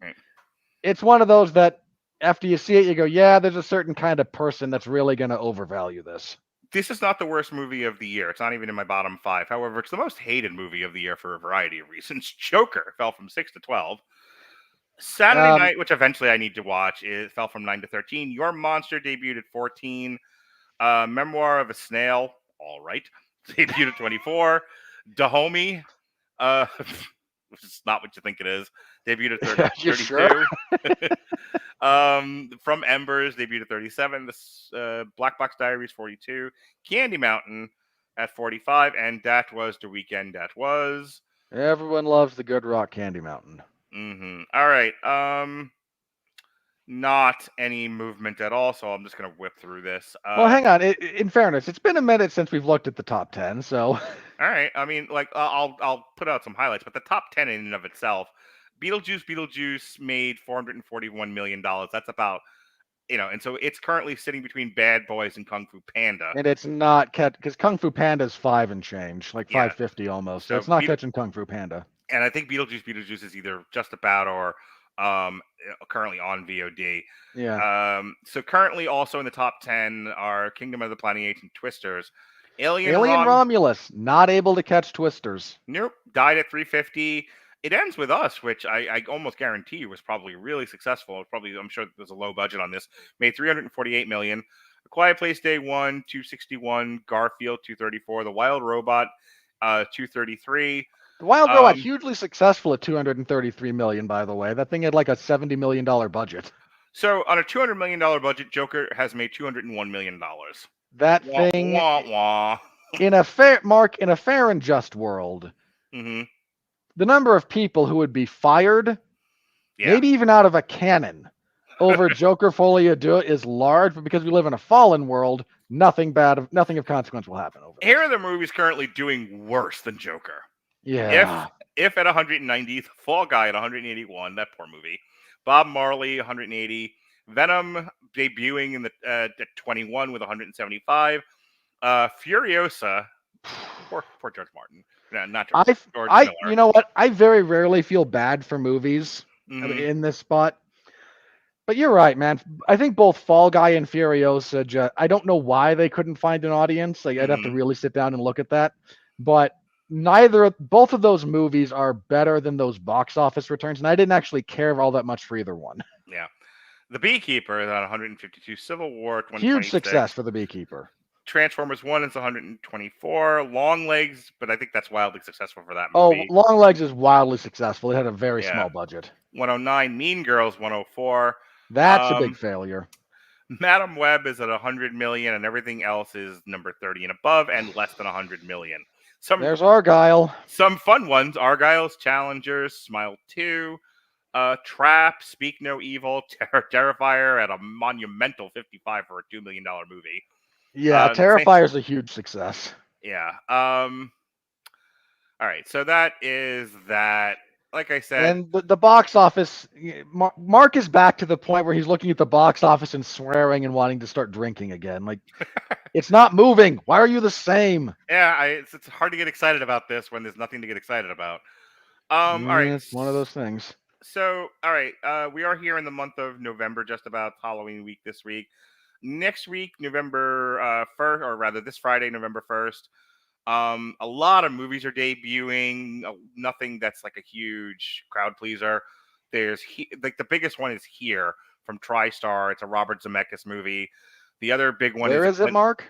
it's one of those that after you see it, you go, yeah, there's a certain kind of person that's really going to overvalue this. This is not the worst movie of the year. It's not even in my bottom 5. However, it's the most hated movie of the year for a variety of reasons. Joker fell from 6 to 12. Saturday Night, which eventually I need to watch, it fell from 9 to 13. Your Monster debuted at 14. Memoir of a Snail, all right, debuted at 24. Dahomey, which is not what you think it is, debuted at 32. Sure? From Embers, debuted at 37. The Black Box Diaries, 42. Candy Mountain at 45. And that was the weekend. That was. Everyone loves the good rock Candy Mountain. All right. Not any movement at all, so I'm just going to whip through this. Well, hang on. In fairness, it's been a minute since we've looked at the top 10, so. All right. I mean, like, I'll put out some highlights, but the top 10 in and of itself, Beetlejuice made $441 million. That's about, and so it's currently sitting between Bad Boys and Kung Fu Panda. And it's not because Kung Fu Panda's 5 and change, like 550 almost. So it's not catching Kung Fu Panda. And I think Beetlejuice is either just about or currently on VOD. Yeah. So currently also in the top 10 are Kingdom of the Planet Apes and Twisters. Alien Romulus, not able to catch Twisters. Nope, died at 350. It ends with Us, which I almost guarantee you was probably really successful. I'm sure there's a low budget on this. Made $348 million. A Quiet Place Day 1, 261. Garfield, 234. The Wild Robot, 233. The Wild Robot, hugely successful at $233 million, by the way. That thing had like a $70 million budget. So on a $200 million budget, Joker has made $201 million. That thing, in a fair and just world, the number of people who would be fired, maybe even out of a cannon, over Joker Folie à Deux is large, but because we live in a fallen world, nothing of consequence will happen over Here are the movies currently doing worse than Joker. Yeah. If at 190, Fall Guy at 181, that poor movie. Bob Marley, 180. Venom debuting in the at 21 with 175. Furiosa, poor George Martin. No, not George Miller. You know what? I very rarely feel bad for movies in this spot. But you're right, man. I think both Fall Guy and Furiosa, I don't know why they couldn't find an audience. Like, I'd have to really sit down and look at that. But both of those movies are better than those box office returns, and I didn't actually care all that much for either one. Yeah. The Beekeeper is at 152. Civil War at 126. Huge success for The Beekeeper. Transformers 1 is 124. Long Legs, but I think that's wildly successful for that movie. Oh, Long Legs is wildly successful. It had a very small budget. 109. Mean Girls, 104. That's a big failure. Madam Web is at 100 million, and everything else is number 30 and above, and less than 100 million. There's Argyle. Some fun ones. Argyle's Challengers, Smile 2, Trap, Speak No Evil, Terrifier at a monumental 55 for a $2 million movie. Yeah, Terrifier's a huge success. Yeah. All right, so that is that. Like I said, and the box office, Mark is back to the point where he's looking at the box office and swearing and wanting to start drinking again. Like, it's not moving. Why are you the same? Yeah, it's hard to get excited about this when there's nothing to get excited about. All right, it's one of those things. So, all right, we are here in the month of November, just about Halloween week this week. Next week, November 1st, or rather this Friday, November 1st. A lot of movies are debuting. Nothing that's like a huge crowd pleaser. There's like the biggest one is Here from TriStar. It's a Robert Zemeckis movie. The other big one Where is it, Mark?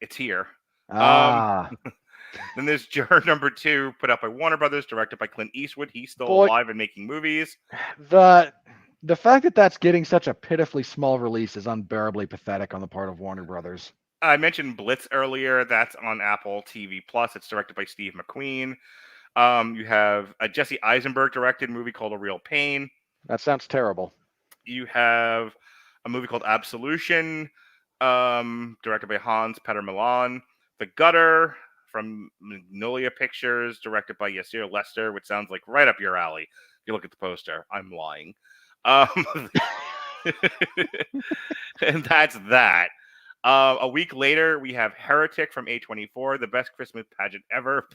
It's Here. Ah. Then there's Juror Number 2, put out by Warner Brothers, directed by Clint Eastwood. He's still alive and making movies. The fact that that's getting such a pitifully small release is unbearably pathetic on the part of Warner Brothers. I mentioned Blitz earlier. That's on Apple TV+. It's directed by Steve McQueen. You have a Jesse Eisenberg directed movie called A Real Pain. That sounds terrible. You have a movie called Absolution, directed by Hans Peter Milan. The Gutter from Magnolia Pictures, directed by Yasir Lester, which sounds like right up your alley. If you look at the poster, I'm lying. And that's that. A week later, we have Heretic from A24, the best Christmas pageant ever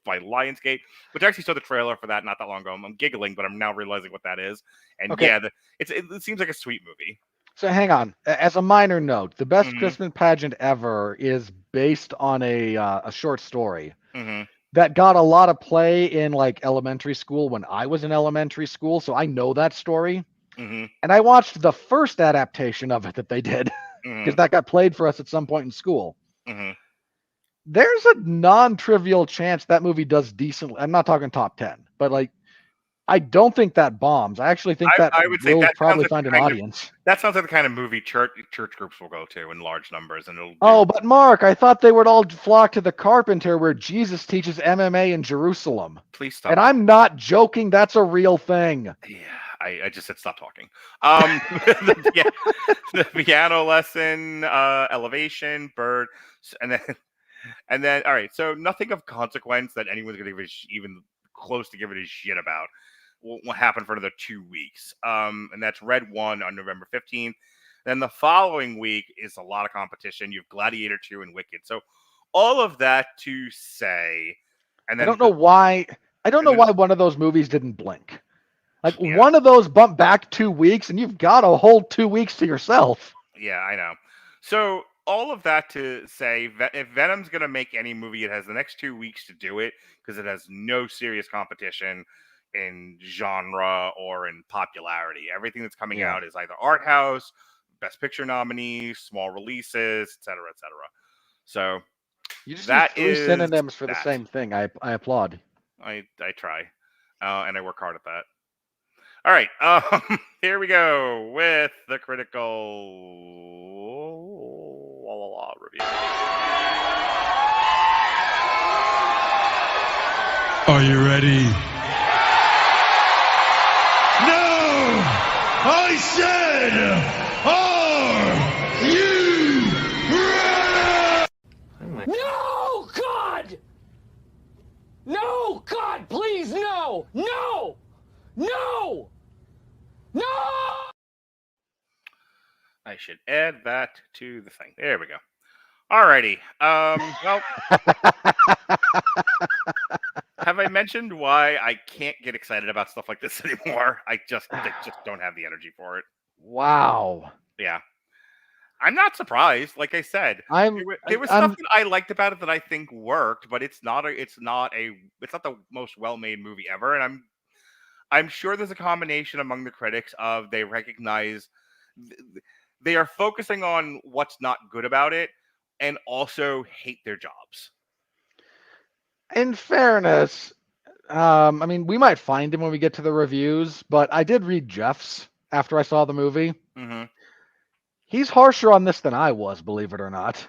by Lionsgate, which I actually saw the trailer for that not that long ago. I'm giggling, but I'm now realizing what that is. And it seems like a sweet movie. So hang on. As a minor note, the best Mhm. Christmas pageant ever is based on a short story Mm-hmm. that got a lot of play in like elementary school when I was in elementary school. So I know that story. Mm-hmm. And I watched the first adaptation of it that they did because Mm-hmm. that got played for us at some point in school. Mm-hmm. There's a non-trivial chance that movie does decently. I'm not talking top 10, but like I don't think that bombs. I actually think that I would say will that sounds probably like find the an kind of audience. that sounds like the kind of movie church groups will go to in large numbers, and it'll do. Oh, but Mark, I thought they would all flock to the Carpenter where Jesus teaches MMA in Jerusalem. Please stop. And I'm not joking. That's a real thing. Yeah, I just said stop talking. The piano lesson, elevation, bird, and then all right. So nothing of consequence that anyone's gonna give even close to giving a shit about will happen for another 2 weeks. And that's Red 1 on November 15th. Then the following week is a lot of competition. You have Gladiator 2 and Wicked. So all of that to say, and I then don't know why. I don't and know then- why one of those movies didn't blink. Like Yeah. one of those bumped back 2 weeks, and you've got a whole 2 weeks to yourself. Yeah, I know. So all of that to say, if Venom's gonna make any movie, it has the next 2 weeks to do it because it has no serious competition in genre or in popularity. Everything that's coming Yeah. out is either art house, best picture nominees, small releases, etc., etc. So You just that use 3 is synonyms for the that. same thing. I applaud. I try, and I work hard at that. All right, here we go with the critical review. Are you ready? No! I said, are you ready? No, God! No, God, please, no! No! No! No! I should add that to the thing. There we go. Alrighty. Well, have I mentioned why I can't get excited about stuff like this anymore? I just don't have the energy for it. Wow. Yeah. I'm not surprised. Like I said, there was stuff that I liked about it that I think worked, but it's not the most well-made movie ever. And I'm sure there's a combination among the critics of they recognize they are focusing on what's not good about it and also hate their jobs. In fairness, I mean, we might find him when we get to the reviews, but I did read Jeff's after I saw the movie. Mm-hmm. He's harsher on this than I was, believe it or not.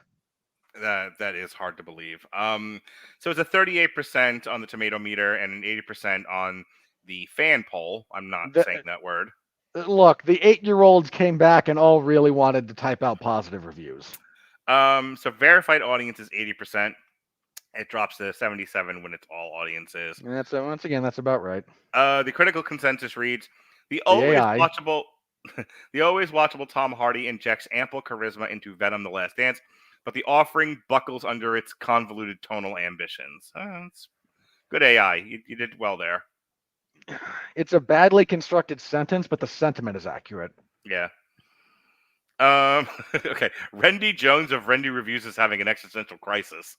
That is hard to believe. So it's a 38% on the tomato meter and an 80% on the fan poll. I'm not saying that word. Look, the 8-year-olds came back and all really wanted to type out positive reviews. So verified audience is 80%. It drops to 77 when it's all audiences. And that's once again, that's about right. The critical consensus reads the AI. always watchable Tom Hardy injects ample charisma into Venom: The Last Dance, but the offering buckles under its convoluted tonal ambitions. It's good AI. You did well there. It's a badly constructed sentence, but the sentiment is accurate. Yeah. Okay. Rendy Jones of Rendy Reviews is having an existential crisis.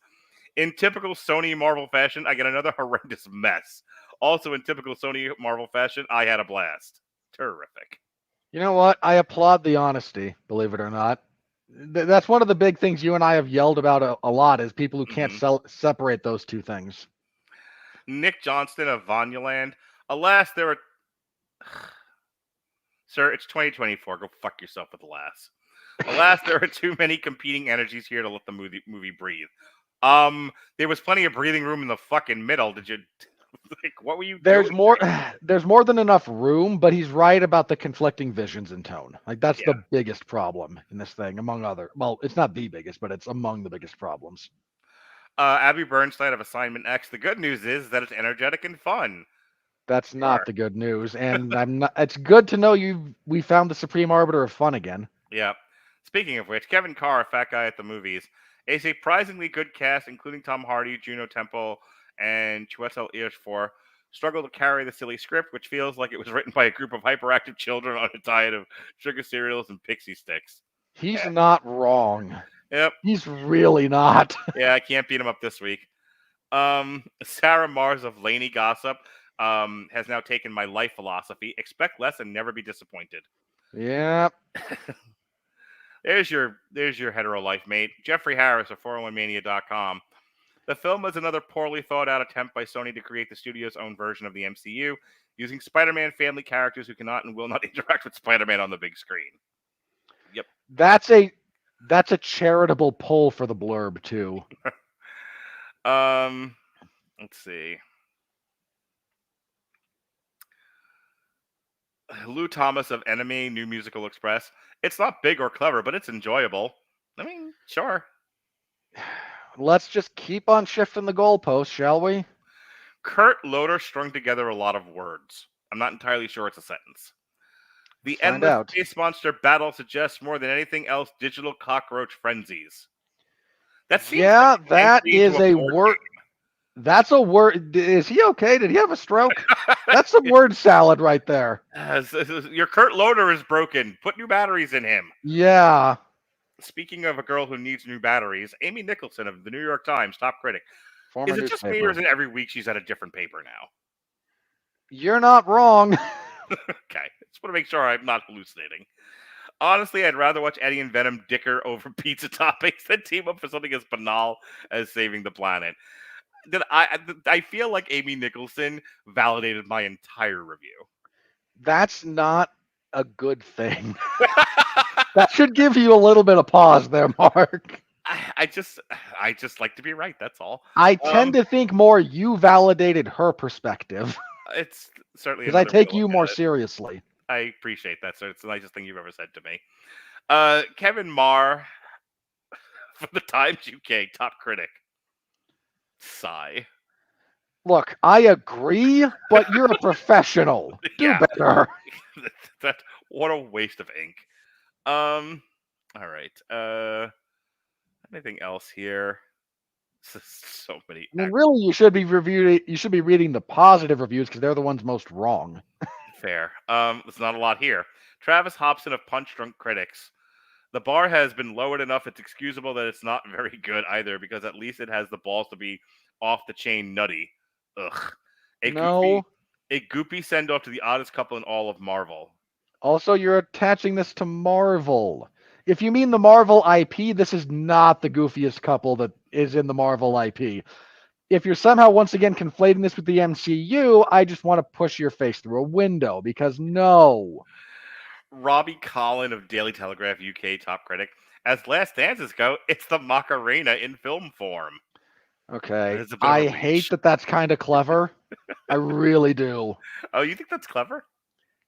In typical Sony Marvel fashion, I get another horrendous mess. Also, in typical Sony Marvel fashion, I had a blast. Terrific. You know what? I applaud the honesty, believe it or not. That's one of the big things you and I have yelled about a lot is people who can't separate those two things. Nick Johnston of Vanyaland. Alas, there are... Sir, it's 2024. Go fuck yourself with alas. Alas, there are too many competing energies here to let the movie breathe. There was plenty of breathing room in the fucking middle. Did you... Like, what were you There's doing? there's more than enough room, but he's right about the conflicting visions in tone. Like that's the biggest problem in this thing, among other. Well, it's not the biggest, but it's among the biggest problems. Abby Bernstein of Assignment X. The good news is that it's energetic and fun. That's not the good news, and I'm not. It's good to know we found the supreme arbiter of fun again. Yeah. Speaking of which, Kevin Carr, a fat guy at the movies, a surprisingly good cast, including Tom Hardy, Juno Temple, and Chiwetel Ejiofor. struggle to carry the silly script, which feels like it was written by a group of hyperactive children on a diet of sugar cereals and pixie sticks. He's not wrong. Yep. He's really not. Yeah, I can't beat him up this week. Sarah Mars of Laney Gossip has now taken my life philosophy: expect less and never be disappointed. Yeah. There's your hetero life mate. Jeffrey Harris of 401mania.com. The film was another poorly thought out attempt by Sony to create the studio's own version of the MCU, using Spider-Man family characters who cannot and will not interact with Spider-Man on the big screen. Yep. That's a charitable pull for the blurb too. Let's see. Lou Thomas of Enemy New Musical Express. It's not big or clever, but it's enjoyable. I mean, sure. Let's just keep on shifting the goalposts, shall we? Kurt Loder strung together a lot of words. I'm not entirely sure it's a sentence. The Find endless out. space monster battle suggests more than anything else digital cockroach frenzies. That seems Yeah, like that entry is to a board word. game. That's a word. Is he okay? Did he have a stroke? That's some word salad right there. Your Kurt Loder is broken. Put new batteries in him. Yeah. Speaking of a girl who needs new batteries, Amy Nicholson of the New York Times, top critic. Former Is it just me, newspaper. or is it every week she's at a different paper now? You're not wrong. Okay, just want to make sure I'm not hallucinating. Honestly, I'd rather watch Eddie and Venom dicker over pizza toppings than team up for something as banal as saving the planet. I feel like Amy Nicholson validated my entire review. That's not a good thing. That should give you a little bit of pause there, Mark. I just like to be right. That's all. I tend to think more you validated her perspective It's certainly because I another take way to you look more at it. seriously. I appreciate that, sir. It's the nicest thing you've ever said to me. Kevin Marr from the Times UK, top critic. Sigh. Look, I agree, but you're a professional. Do Yeah. better. What a waste of ink. All right. Anything else here? So many. I mean, really, you should be reading the positive reviews because they're the ones most wrong. Fair. There's not a lot here. Travis Hobson of Punch Drunk Critics. The bar has been lowered enough it's excusable that it's not very good either, because at least it has the balls to be off the chain nutty. Ugh. No. A goopy send off to the oddest couple in all of Marvel. Also, you're attaching this to Marvel. If you mean the Marvel IP, this is not the goofiest couple that is in the Marvel IP. If you're somehow once again conflating this with the MCU, I just want to push your face through a window because no. Robbie Collin of Daily Telegraph UK, top critic. As Last Dances go, it's the Macarena in film form. Okay. It's a bit of a I reach. hate that that's kind of clever. I really do. Oh, you think that's clever?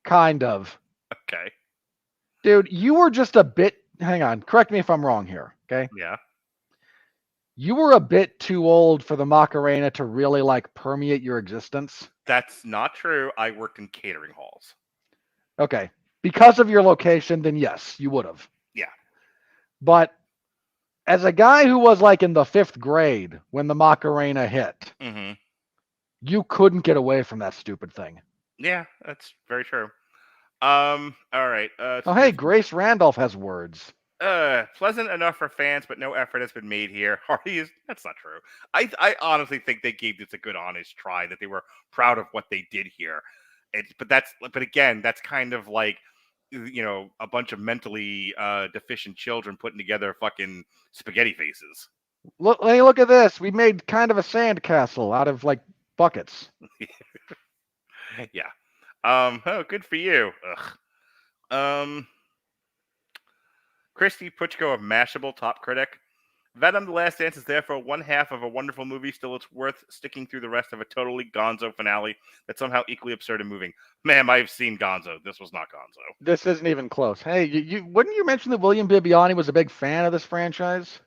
Kind of. Okay. Dude, you were just a bit. Hang on. Correct me if I'm wrong here. Okay. Yeah. You were a bit too old for the Macarena to really like permeate your existence. That's not true. I worked in catering halls. Okay. Because of your location, then yes, you would have. Yeah. But as a guy who was like in the 5th grade when the Macarena hit, Mm-hmm. you couldn't get away from that stupid thing. Yeah, that's very true. All right. Oh, hey, Grace Randolph has words. Pleasant enough for fans, but no effort has been made here. Hardy is. That's not true. I honestly think they gave this a good, honest try. That they were proud of what they did here. But again, that's kind of like, a bunch of mentally deficient children putting together fucking spaghetti faces. Look at this. We made kind of a sandcastle out of like buckets. Yeah. Oh, good for you. Ugh. Christy Puchko of Mashable, top critic. Venom: The Last Dance is therefore one half of a wonderful movie. Still, it's worth sticking through the rest of a totally gonzo finale that's somehow equally absurd and moving. Ma'am, I've seen Gonzo. This was not Gonzo. This isn't even close. Hey, you wouldn't you mention that William Bibiani was a big fan of this franchise?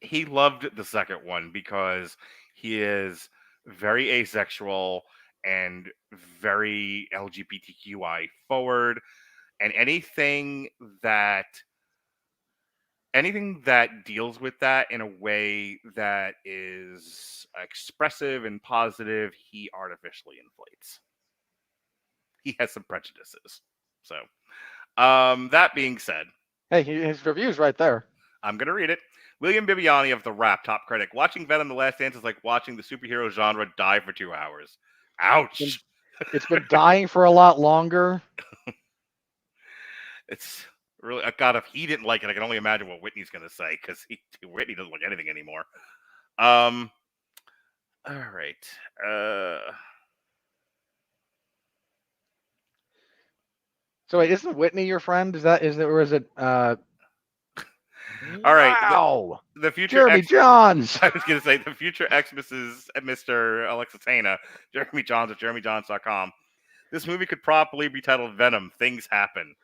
He loved the second one because he is very asexual and very LGBTQI forward, and anything anything that deals with that in a way that is expressive and positive, he artificially inflates. He has some prejudices. So, that being said, Hey, his review's right there. I'm going to read it. William Bibiani of The Wrap, top critic. Watching Venom The Last Dance is like watching the superhero genre die for 2 hours. Ouch. It's been dying for a lot longer. It's really, God, if he didn't like it, I can only imagine what Whitney's going to say, because Whitney doesn't like anything anymore. All right. So wait, isn't Whitney your friend? Or is it? All right. Wow. The future Jeremy Johns. I was going to say the future Xmas Mr. Alexis Hana, Jeremy Johns at jeremyjohns.com. This movie could properly be titled Venom. Things happen.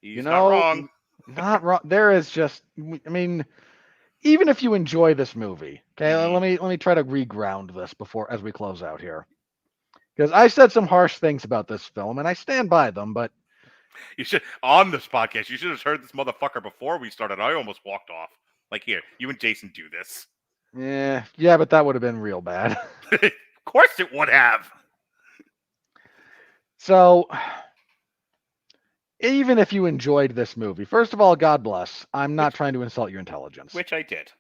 He's not wrong. Not wrong. There is just, I mean, even if you enjoy this movie, okay, let me try to reground this as we close out here, because I said some harsh things about this film, and I stand by them. But you should, on this podcast, you should have heard this motherfucker before we started. I almost walked off. Like, here, you and Jason do this. Yeah, but that would have been real bad. Of course it would have. So, even if you enjoyed this movie, first of all, God bless. I'm not trying to insult your intelligence. Which I did.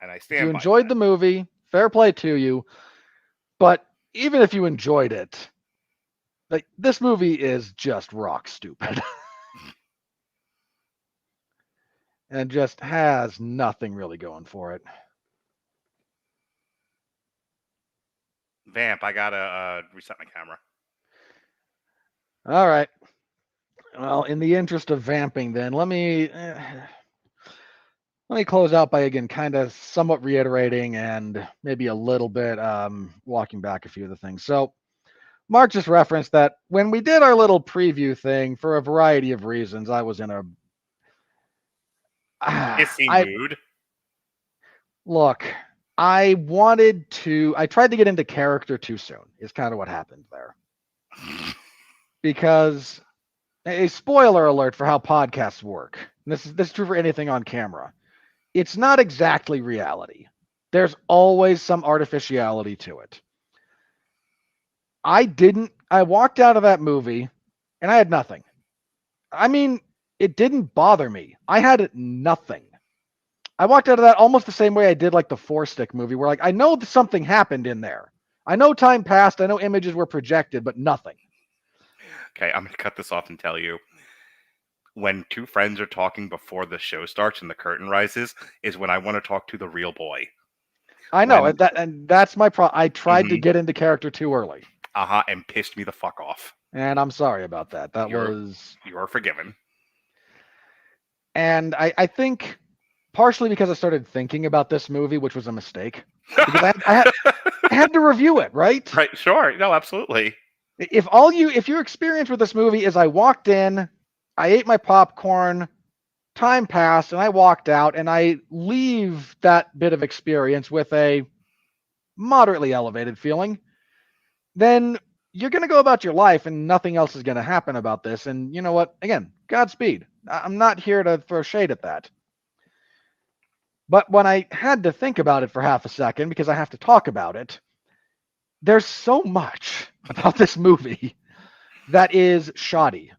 And I If stand you by enjoyed that. the movie, fair play to you. But even if you enjoyed it, like, this movie is just rock stupid. And just has nothing really going for it. Vamp, I gotta reset my camera. All right. Well, in the interest of vamping, then let me close out by again kind of somewhat reiterating and maybe a little bit walking back a few of the things. So Mark just referenced that when we did our little preview thing, for a variety of reasons, I was in a Hissy mood. Look, I tried to get into character too soon, is kind of what happened there. Because a spoiler alert for how podcasts work. This is true for anything on camera. It's not exactly reality. There's always some artificiality to it. I walked out of that movie and I had nothing. I mean, it didn't bother me. I had nothing. I walked out of that almost the same way I did like the Four Stick movie, where like I know something happened in there. I know time passed. I know images were projected, but nothing. Okay, I'm going to cut this off and tell you. When two friends are talking before the show starts and the curtain rises is when I want to talk to the real boy. I know, and that's my problem. I tried to get into character too early. And pissed me the fuck off. And I'm sorry about that. You are forgiven. And I think partially because I started thinking about this movie, which was a mistake. Because I had to review it, right? Right, sure. No, absolutely. If your experience with this movie is I walked in, I ate my popcorn, time passed, and I walked out, and I leave that bit of experience with a moderately elevated feeling, then you're going to go about your life and nothing else is going to happen about this. And you know what? Again, Godspeed. I'm not here to throw shade at that. But when I had to think about it for half a second, because I have to talk about it, there's so much about this movie that is shoddy,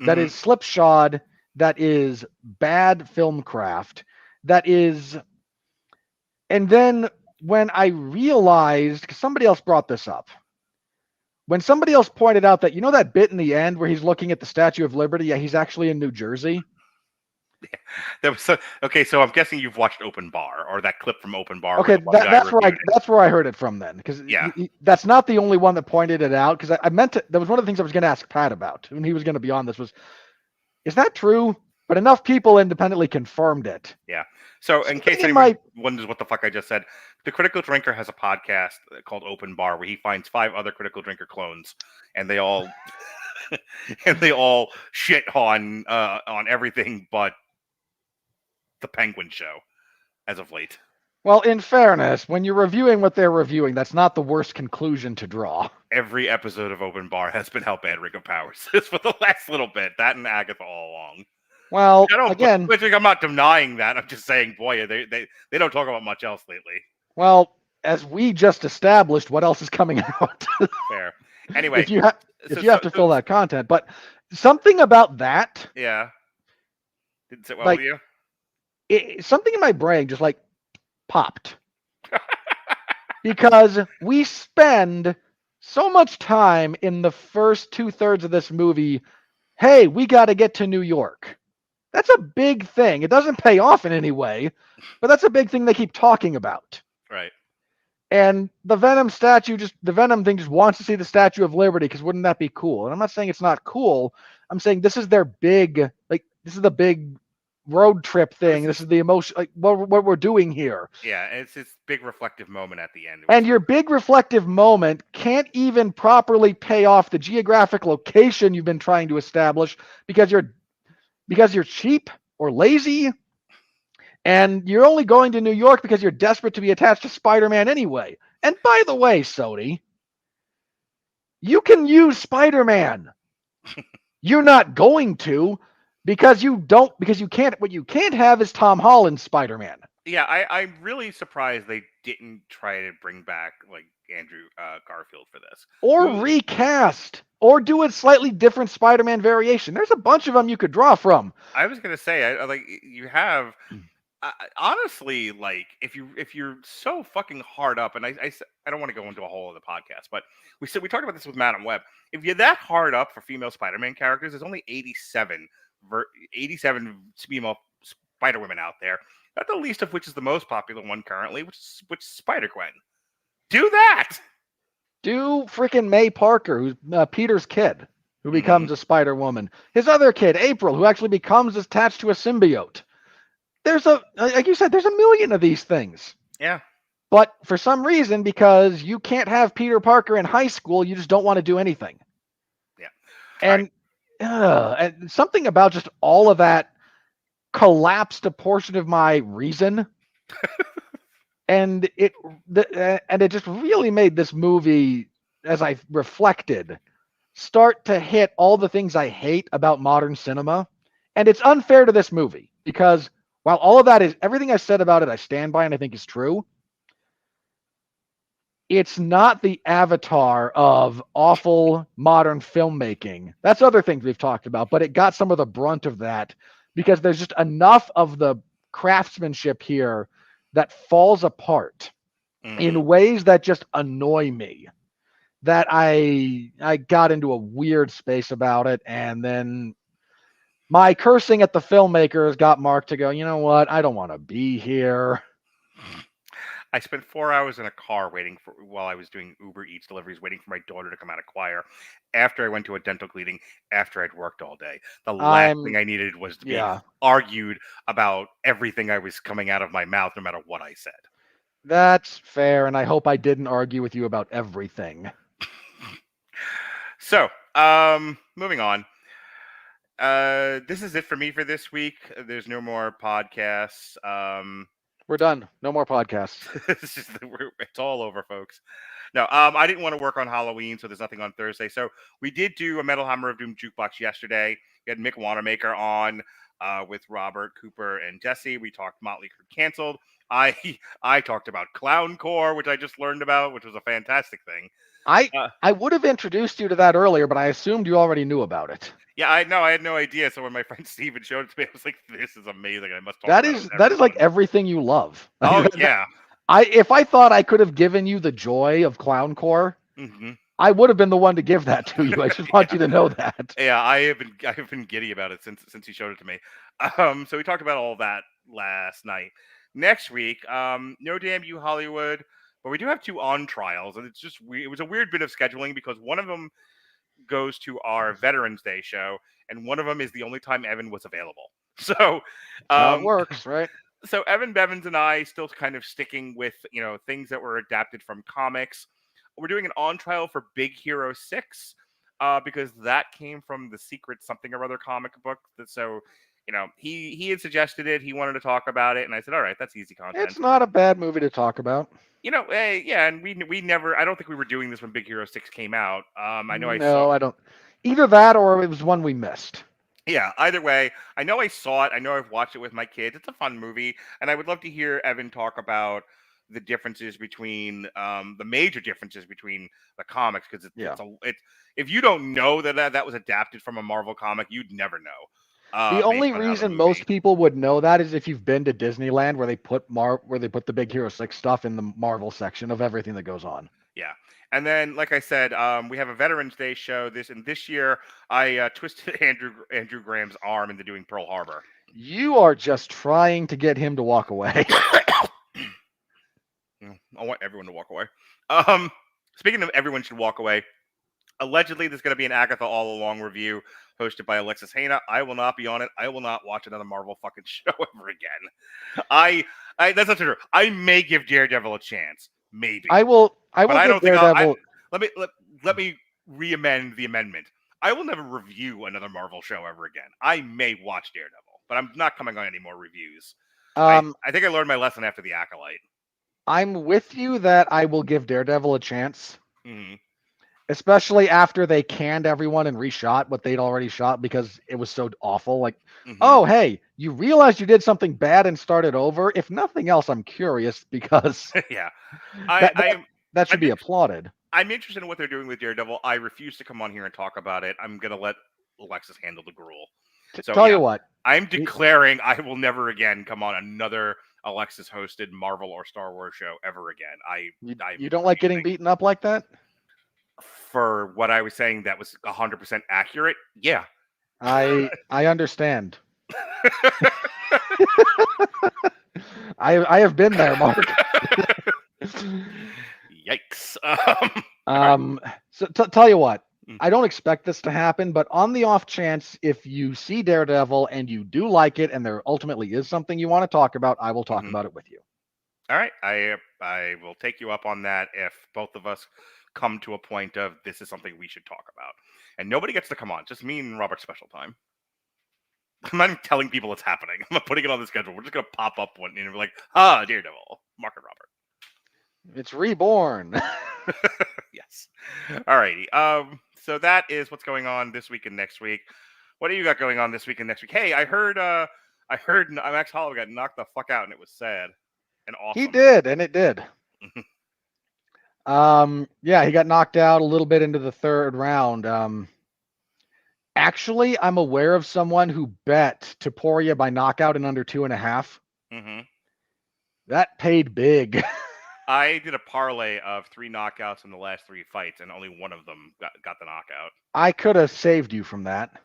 that is slipshod, that is bad film craft, and then when I realized, because somebody else brought this up, when somebody else pointed out that, you know that bit in the end where he's looking at the Statue of Liberty? Yeah, he's actually in New Jersey. Okay, so I'm guessing you've watched Open Bar, or that clip from Open Bar. Okay, that's where I heard it from then, because that's not the only one that pointed it out. Because I meant to. That was one of the things I was going to ask Pat about when he was going to be on this. Is that true? But enough people independently confirmed it. Yeah. So in case anyone wonders what the fuck I just said, the Critical Drinker has a podcast called Open Bar where he finds 5 other Critical Drinker clones, and they all shit on everything but the Penguin Show as of late. Well, in fairness, when you're reviewing what they're reviewing, that's not the worst conclusion to draw. Every episode of Open Bar has been how bad Ring of Power is for the last little bit. That and Agatha all along. Well, I don't, again, which I'm not denying that. I'm just saying, boy, they don't talk about much else lately. well, as we just established, what else is coming out? Fair. Anyway, if you have to fill that content, but something about that, yeah, didn't sit well like, with you. something in my brain just like popped because we spend so much time in the first 2/3 of this movie. Hey, we got to get to New York. That's a big thing. It doesn't pay off in any way, but that's a big thing they keep talking about. Right. And the Venom thing just wants to see the Statue of Liberty because wouldn't that be cool? And I'm not saying it's not cool. I'm saying this is their big, this is the big road trip thing. This is the emotion, what we're doing here. Yeah, it's this big reflective moment at the end. And your big reflective moment can't even properly pay off the geographic location you've been trying to establish because you're cheap or lazy. And you're only going to New York because you're desperate to be attached to Spider-Man anyway. And by the way, Sony, you can use Spider-Man. You're not going to because you can't. What you can't have is Tom Holland's Spider-Man. Yeah, I'm really surprised they didn't try to bring back like Andrew Garfield for this. Or recast. Or do a slightly different Spider-Man variation. There's a bunch of them you could draw from. I was going to say, like, you have... honestly, like if you're so fucking hard up, and I don't want to go into a whole other podcast, but we talked about this with Madam Web. If you're that hard up for female Spider-Man characters, there's only 87 female Spider-Women out there. Not the least of which is the most popular one currently, which is Spider-Gwen. Do that. Do freaking May Parker, who's Peter's kid, who becomes a Spider-Woman. His other kid, April, who actually becomes attached to a symbiote. Like you said, there's a million of these things. Yeah. But for some reason, because you can't have Peter Parker in high school, you just don't want to do anything. Yeah. And something about just all of that collapsed a portion of my reason. and it just really made this movie, as I reflected, start to hit all the things I hate about modern cinema. And it's unfair to this movie because while all of that is everything I said about it, I stand by and I think is true. It's not the Avatar of awful modern filmmaking. That's other things we've talked about, but it got some of the brunt of that because there's just enough of the craftsmanship here that falls apart in ways that just annoy me. That I got into a weird space about it, and then my cursing at the filmmakers got Mark to go, you know what? I don't want to be here. I spent 4 hours in a car while I was doing Uber Eats deliveries, waiting for my daughter to come out of choir after I went to a dental cleaning after I'd worked all day. The last thing I needed was to be argued about everything I was coming out of my mouth, no matter what I said. That's fair, and I hope I didn't argue with you about everything. So, moving on. This is it for me for this week. There's no more podcasts. We're done. No more podcasts. It's all over, folks. No, I didn't want to work on Halloween, so there's nothing on Thursday. So we did do a Metal Hammer of Doom jukebox yesterday. We had Mick Wanamaker on with Robert, Cooper, and Jesse. We talked Motley Crue canceled. I talked about Clowncore, which I just learned about, which was a fantastic thing. I would have introduced you to that earlier, but I assumed you already knew about it. Yeah, I know. I had no idea. So when my friend Steven showed it to me, I was like, "This is amazing. I must talk that about is that is like everything you love." Oh yeah. If I thought I could have given you the joy of Clowncore, I would have been the one to give that to you. I just want you to know that. Yeah, I have been giddy about it since he showed it to me. So we talked about all that last night. Next week, no damn you Hollywood, but we do have 2 on trials, and it was a weird bit of scheduling because one of them goes to our Veterans Day show, and one of them is the only time Evan was available. So it works, right? So Evan Bevins and I still kind of sticking with things that were adapted from comics. We're doing an on trial for Big Hero 6 because that came from the Secret Something or Other comic book. So he had suggested it. He wanted to talk about it, and I said, all right, that's easy content. It's not a bad movie to talk about. Yeah, and we never. I don't think we were doing this when Big Hero 6 came out. I know. I don't. Either that or it was one we missed. Yeah, either way, I know I saw it. I know I've watched it with my kids. It's a fun movie, and I would love to hear Evan talk about the differences between the major differences between the comics, because Yeah. it's if you don't know that was adapted from a Marvel comic, you'd never know. The Based only on how the reason movie. most people would know that is if you've been to Disneyland, where they put the Big Hero 6 stuff in the Marvel section of everything that goes on. Yeah. And then, like I said, we have a Veterans Day show this year. I twisted Andrew Graham's arm into doing Pearl Harbor. You are just trying to get him to walk away. I want everyone to walk away. Speaking of everyone should walk away, allegedly there's going to be an Agatha All Along review hosted by Alexis Hana. I will not be on it. I will not watch another Marvel fucking show ever again. I that's not true. I may give Daredevil a chance, maybe. I will but I give don't think Daredevil. let me re-amend the amendment. I will never review another Marvel show ever again. I may watch Daredevil, but I'm not coming on any more reviews. I think I learned my lesson after The Acolyte. I'm with you that I will give Daredevil a chance, Mm-hmm. especially after they canned everyone and reshot what they'd already shot because it was so awful. Like, Mm-hmm. oh, hey, you realized you did something bad and started over. If nothing else, I'm curious because yeah, that should be applauded. I'm interested in what they're doing with Daredevil. I refuse to come on here and talk about it. I'm gonna let Alexis handle the gruel. So, Tell you what, I'm declaring I will never again come on another Alexis hosted Marvel or Star Wars show ever again. You don't like getting beaten up like that? For what I was saying that was 100% accurate. Yeah. I understand. I have been there, Mark. Yikes. So tell you what, Mm. I don't expect this to happen, but on the off chance, if you see Daredevil and you do like it, and there ultimately is something you want to talk about, I will talk about it with you. All right, I will take you up on that if both of us come to a point of this is something we should talk about, and nobody gets to come on, just me and Robert special time. I'm not even telling people it's happening. I'm not putting it on the schedule. We're just gonna pop up one and we're like, Daredevil, Mark and Robert. It's reborn. Yes. All righty. So that is what's going on this week and next week. What do you got going on this week and next week? Hey, I heard Max Holloway got knocked the fuck out, and it was sad and awesome. He did, and it did. Yeah, he got knocked out a little bit into the third round. Actually, I'm aware of someone who bet Taporia by knockout in under 2.5. Mm-hmm. That paid big. I did a parlay of 3 knockouts in the last 3 fights, and only one of them got the knockout. I could have saved you from that.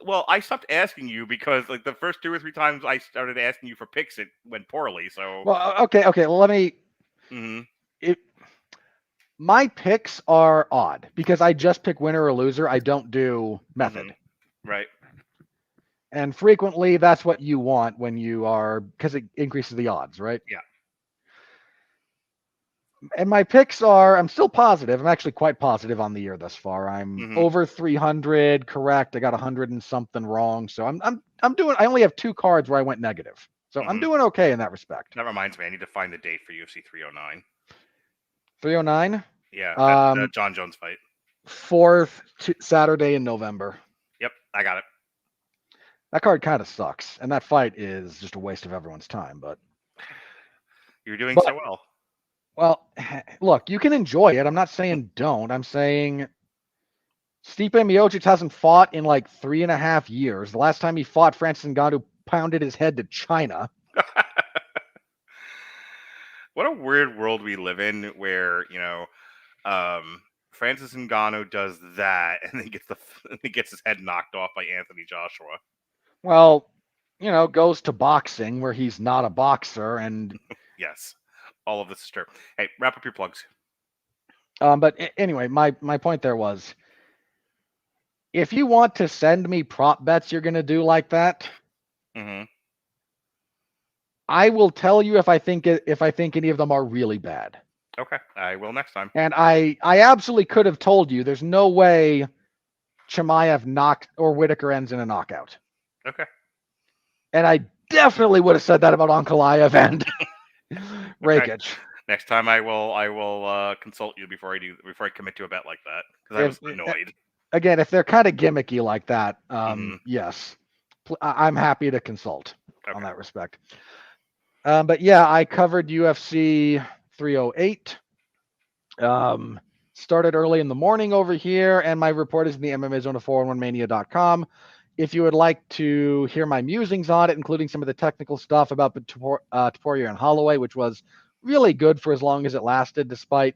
Well, I stopped asking you because like the first 2 or 3 times I started asking you for picks, it went poorly. So well, okay. Well, let me. Mm-hmm. My picks are odd because I just pick winner or loser. I don't do method. Mm-hmm. Right. And frequently, that's what you want when you are, because it increases the odds, right? Yeah. And my picks are, I'm still positive. I'm actually quite positive on the year thus far. I'm Mm-hmm. over 300 correct. I got 100 and something wrong. So I'm doing, I only have 2 cards where I went negative. So I'm doing okay in that respect. That reminds me, I need to find the date for UFC 309. 309? Yeah, that John Jones fight. 4th Saturday in November. Yep, I got it. That card kind of sucks. And that fight is just a waste of everyone's time, but You're doing so well. Well, look, you can enjoy it. I'm not saying don't. I'm saying Stipe Miocic hasn't fought in like 3.5 years. The last time he fought, Francis Ngannou pounded his head to China. What a weird world we live in where, Francis Ngannou does that and then gets his head knocked off by Anthony Joshua. Well, goes to boxing where he's not a boxer and Yes. All of this is true. Hey, wrap up your plugs. But anyway, my point there was, if you want to send me prop bets you're going to do like that, I will tell you if I think any of them are really bad. Okay, I will next time. And I absolutely could have told you there's no way Chimaev knocked or Whitaker ends in a knockout. Okay. And I definitely would have said that about Ankalaev and Rakic. Okay. Next time I will consult you before I commit to a bet like that because I was annoyed. again, if they're kind of gimmicky like that, Mhm. yes, I'm happy to consult on Okay. that respect. But yeah, I covered UFC 308. Started early in the morning over here, and my report is in the MMA Zone of 411mania.com. If you would like to hear my musings on it, including some of the technical stuff about Taporia and Holloway, which was really good for as long as it lasted, despite.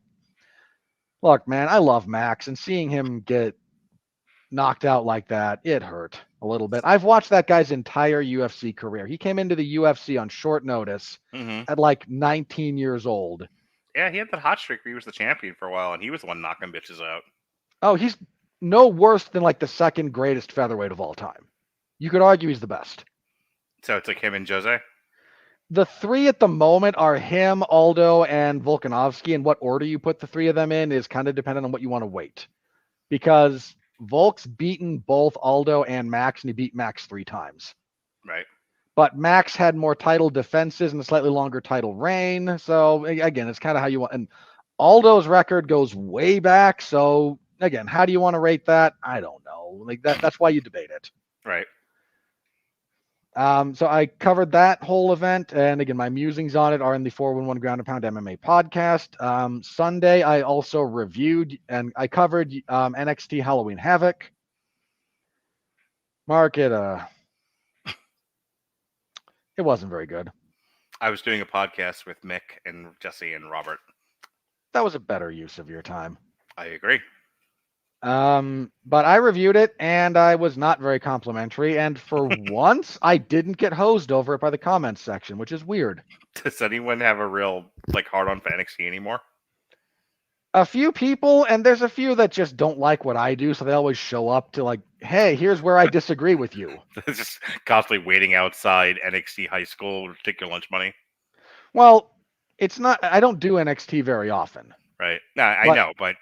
Look, man, I love Max, and seeing him get knocked out like that, it hurt a little bit. I've watched that guy's entire UFC career. He came into the UFC on short notice Mhm. at like 19 years old. Yeah, he had that hot streak where he was the champion for a while, and he was the one knocking bitches out. Oh, he's no worse than like the second greatest featherweight of all time. You could argue he's the best. So it's like him and Jose. The three at the moment are him, Aldo, and Volkanovski. And what order you put the three of them in is kind of dependent on what you want to weight. Because Volk's beaten both Aldo and Max, and he beat Max 3 times. Right. But Max had more title defenses and a slightly longer title reign. So again, it's kind of how you want. And Aldo's record goes way back. So again, how do you want to rate that? I don't know. Like that's why you debate it. Right. So I covered that whole event, and again, my musings on it are in the 411 Ground and Pound MMA podcast. Sunday, I also reviewed and I covered NXT Halloween Havoc. Mark, it wasn't very good. I was doing a podcast with Mick and Jesse and Robert. That was a better use of your time. I agree. But I reviewed it, and I was not very complimentary. And for once, I didn't get hosed over it by the comments section, which is weird. Does anyone have a real hard on for NXT anymore? A few people, and there's a few that just don't like what I do, so they always show up to like, hey, here's where I disagree with you. Just constantly waiting outside NXT high school to take your lunch money. Well, it's not. I don't do NXT very often. Right. No, I know, but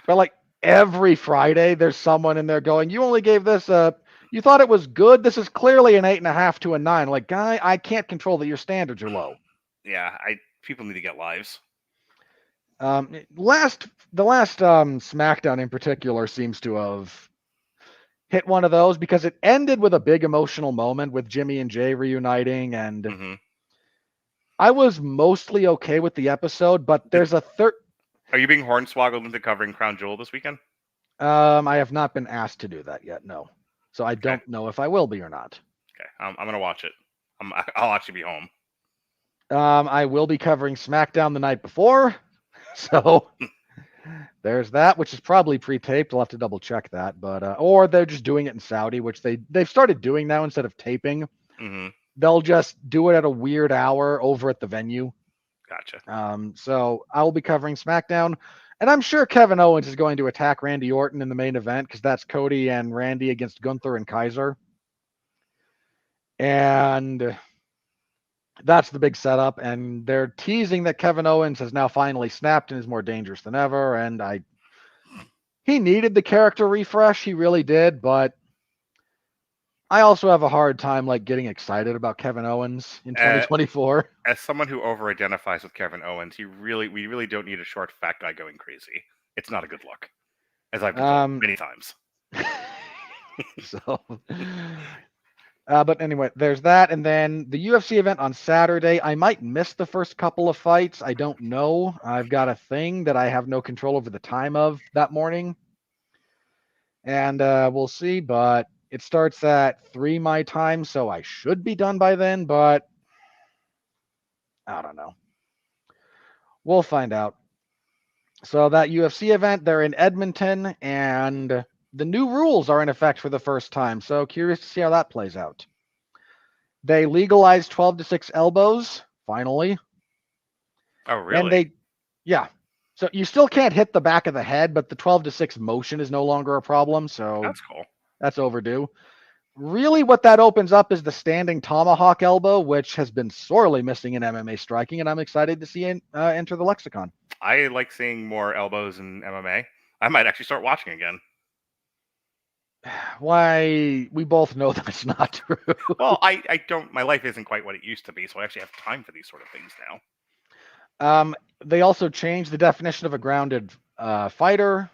But like every Friday, there's someone in there going, "You only gave this a. You thought it was good. This is clearly an 8.5 to a 9." Like, guy, I can't control that your standards are low. yeah, people need to get lives. The last SmackDown in particular seems to have hit one of those because it ended with a big emotional moment with Jimmy and Jay reuniting, and Mhm. I was mostly okay with the episode, but there's a third. Are you being hornswoggled into covering Crown Jewel this weekend? I have not been asked to do that yet, no. So I don't know if I will be or not. Okay, I'm gonna watch it. I'll actually be home. I will be covering SmackDown the night before, so there's that, which is probably pre-taped. I'll have to double check that, but or they're just doing it in Saudi, which they've started doing now instead of taping. Mm-hmm. They'll just do it at a weird hour over at the venue. Gotcha. So I will be covering SmackDown, and I'm sure Kevin Owens is going to attack Randy Orton in the main event because that's Cody and Randy against Gunther and Kaiser, and that's the big setup. And they're teasing that Kevin Owens has now finally snapped and is more dangerous than ever. And he needed the character refresh, he really did, but I also have a hard time getting excited about Kevin Owens in 2024. As someone who over-identifies with Kevin Owens, we really don't need a short fat guy going crazy. It's not a good look, as I've been told many times. So, but anyway, there's that, and then the UFC event on Saturday. I might miss the first couple of fights. I don't know. I've got a thing that I have no control over the time of that morning, and we'll see. But it starts at 3 my time, so I should be done by then, but I don't know. We'll find out. So that UFC event, they're in Edmonton, and the new rules are in effect for the first time. So curious to see how that plays out. They legalized 12 to 6 elbows, finally. Oh, really? And yeah. So you still can't hit the back of the head, but the 12 to 6 motion is no longer a problem. So that's cool. That's overdue. Really, what that opens up is the standing tomahawk elbow, which has been sorely missing in MMA striking, and I'm excited to see it enter the lexicon. I like seeing more elbows in MMA. I might actually start watching again. Why? We both know that's not true. Well, I don't. My life isn't quite what it used to be, so I actually have time for these sort of things now. They also changed the definition of a grounded fighter.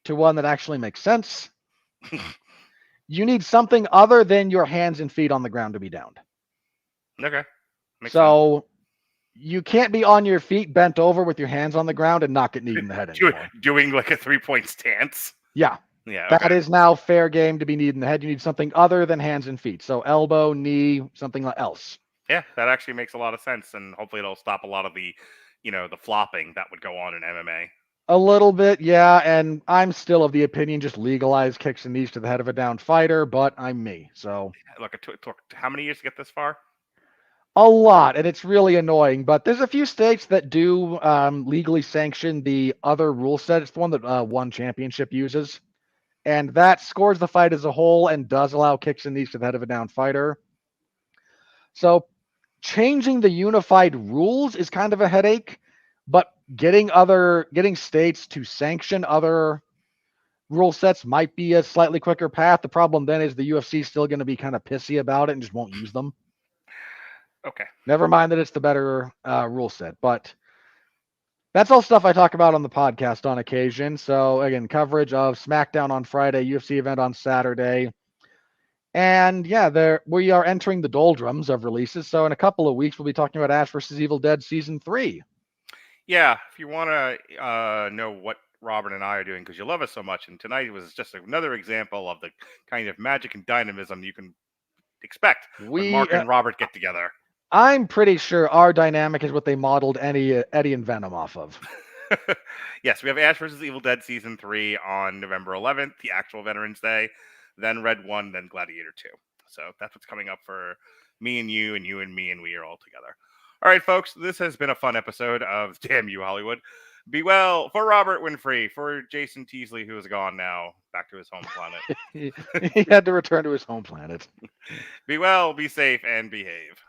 to one that actually makes sense. You need something other than your hands and feet on the ground to be downed. Okay. Makes sense. So you can't be on your feet bent over with your hands on the ground and not get kneed in the head anymore. Doing like a 3-point stance. Yeah. Yeah. That Okay. is now fair game to be kneed in the head. You need something other than hands and feet. So elbow, knee, something else. Yeah, that actually makes a lot of sense, and hopefully it'll stop a lot of the, the flopping that would go on in MMA. A little bit, yeah, and I'm still of the opinion just legalize kicks and knees to the head of a downed fighter, but I'm me, so. Look, it took how many years to get this far? A lot, and it's really annoying, but there's a few states that do legally sanction the other rule set. It's the one that One Championship uses, and that scores the fight as a whole and does allow kicks and knees to the head of a downed fighter. So changing the unified rules is kind of a headache, but getting states to sanction other rule sets might be a slightly quicker path. The problem then is the UFC is still going to be kind of pissy about it and just won't use them. Okay. Never mind that it's the better rule set, but that's all stuff I talk about on the podcast on occasion. So again, coverage of SmackDown on Friday, UFC event on Saturday. And yeah, we are entering the doldrums of releases. So in a couple of weeks, we'll be talking about Ash vs. Evil Dead Season 3. Yeah, if you want to know what Robert and I are doing, because you love us so much, and tonight was just another example of the kind of magic and dynamism you can expect when Mark and Robert get together. I'm pretty sure our dynamic is what they modeled Eddie and Venom off of. Yes, we have Ash vs. Evil Dead Season 3 on November 11th, the actual Veterans Day, then Red 1, then Gladiator 2. So that's what's coming up for me and you and me, and we are all together. All right, folks, this has been a fun episode of Damn You Hollywood. Be well for Robert Winfree, for Jason Teasley, who is gone now, back to his home planet. He had to return to his home planet. Be well, be safe, and behave.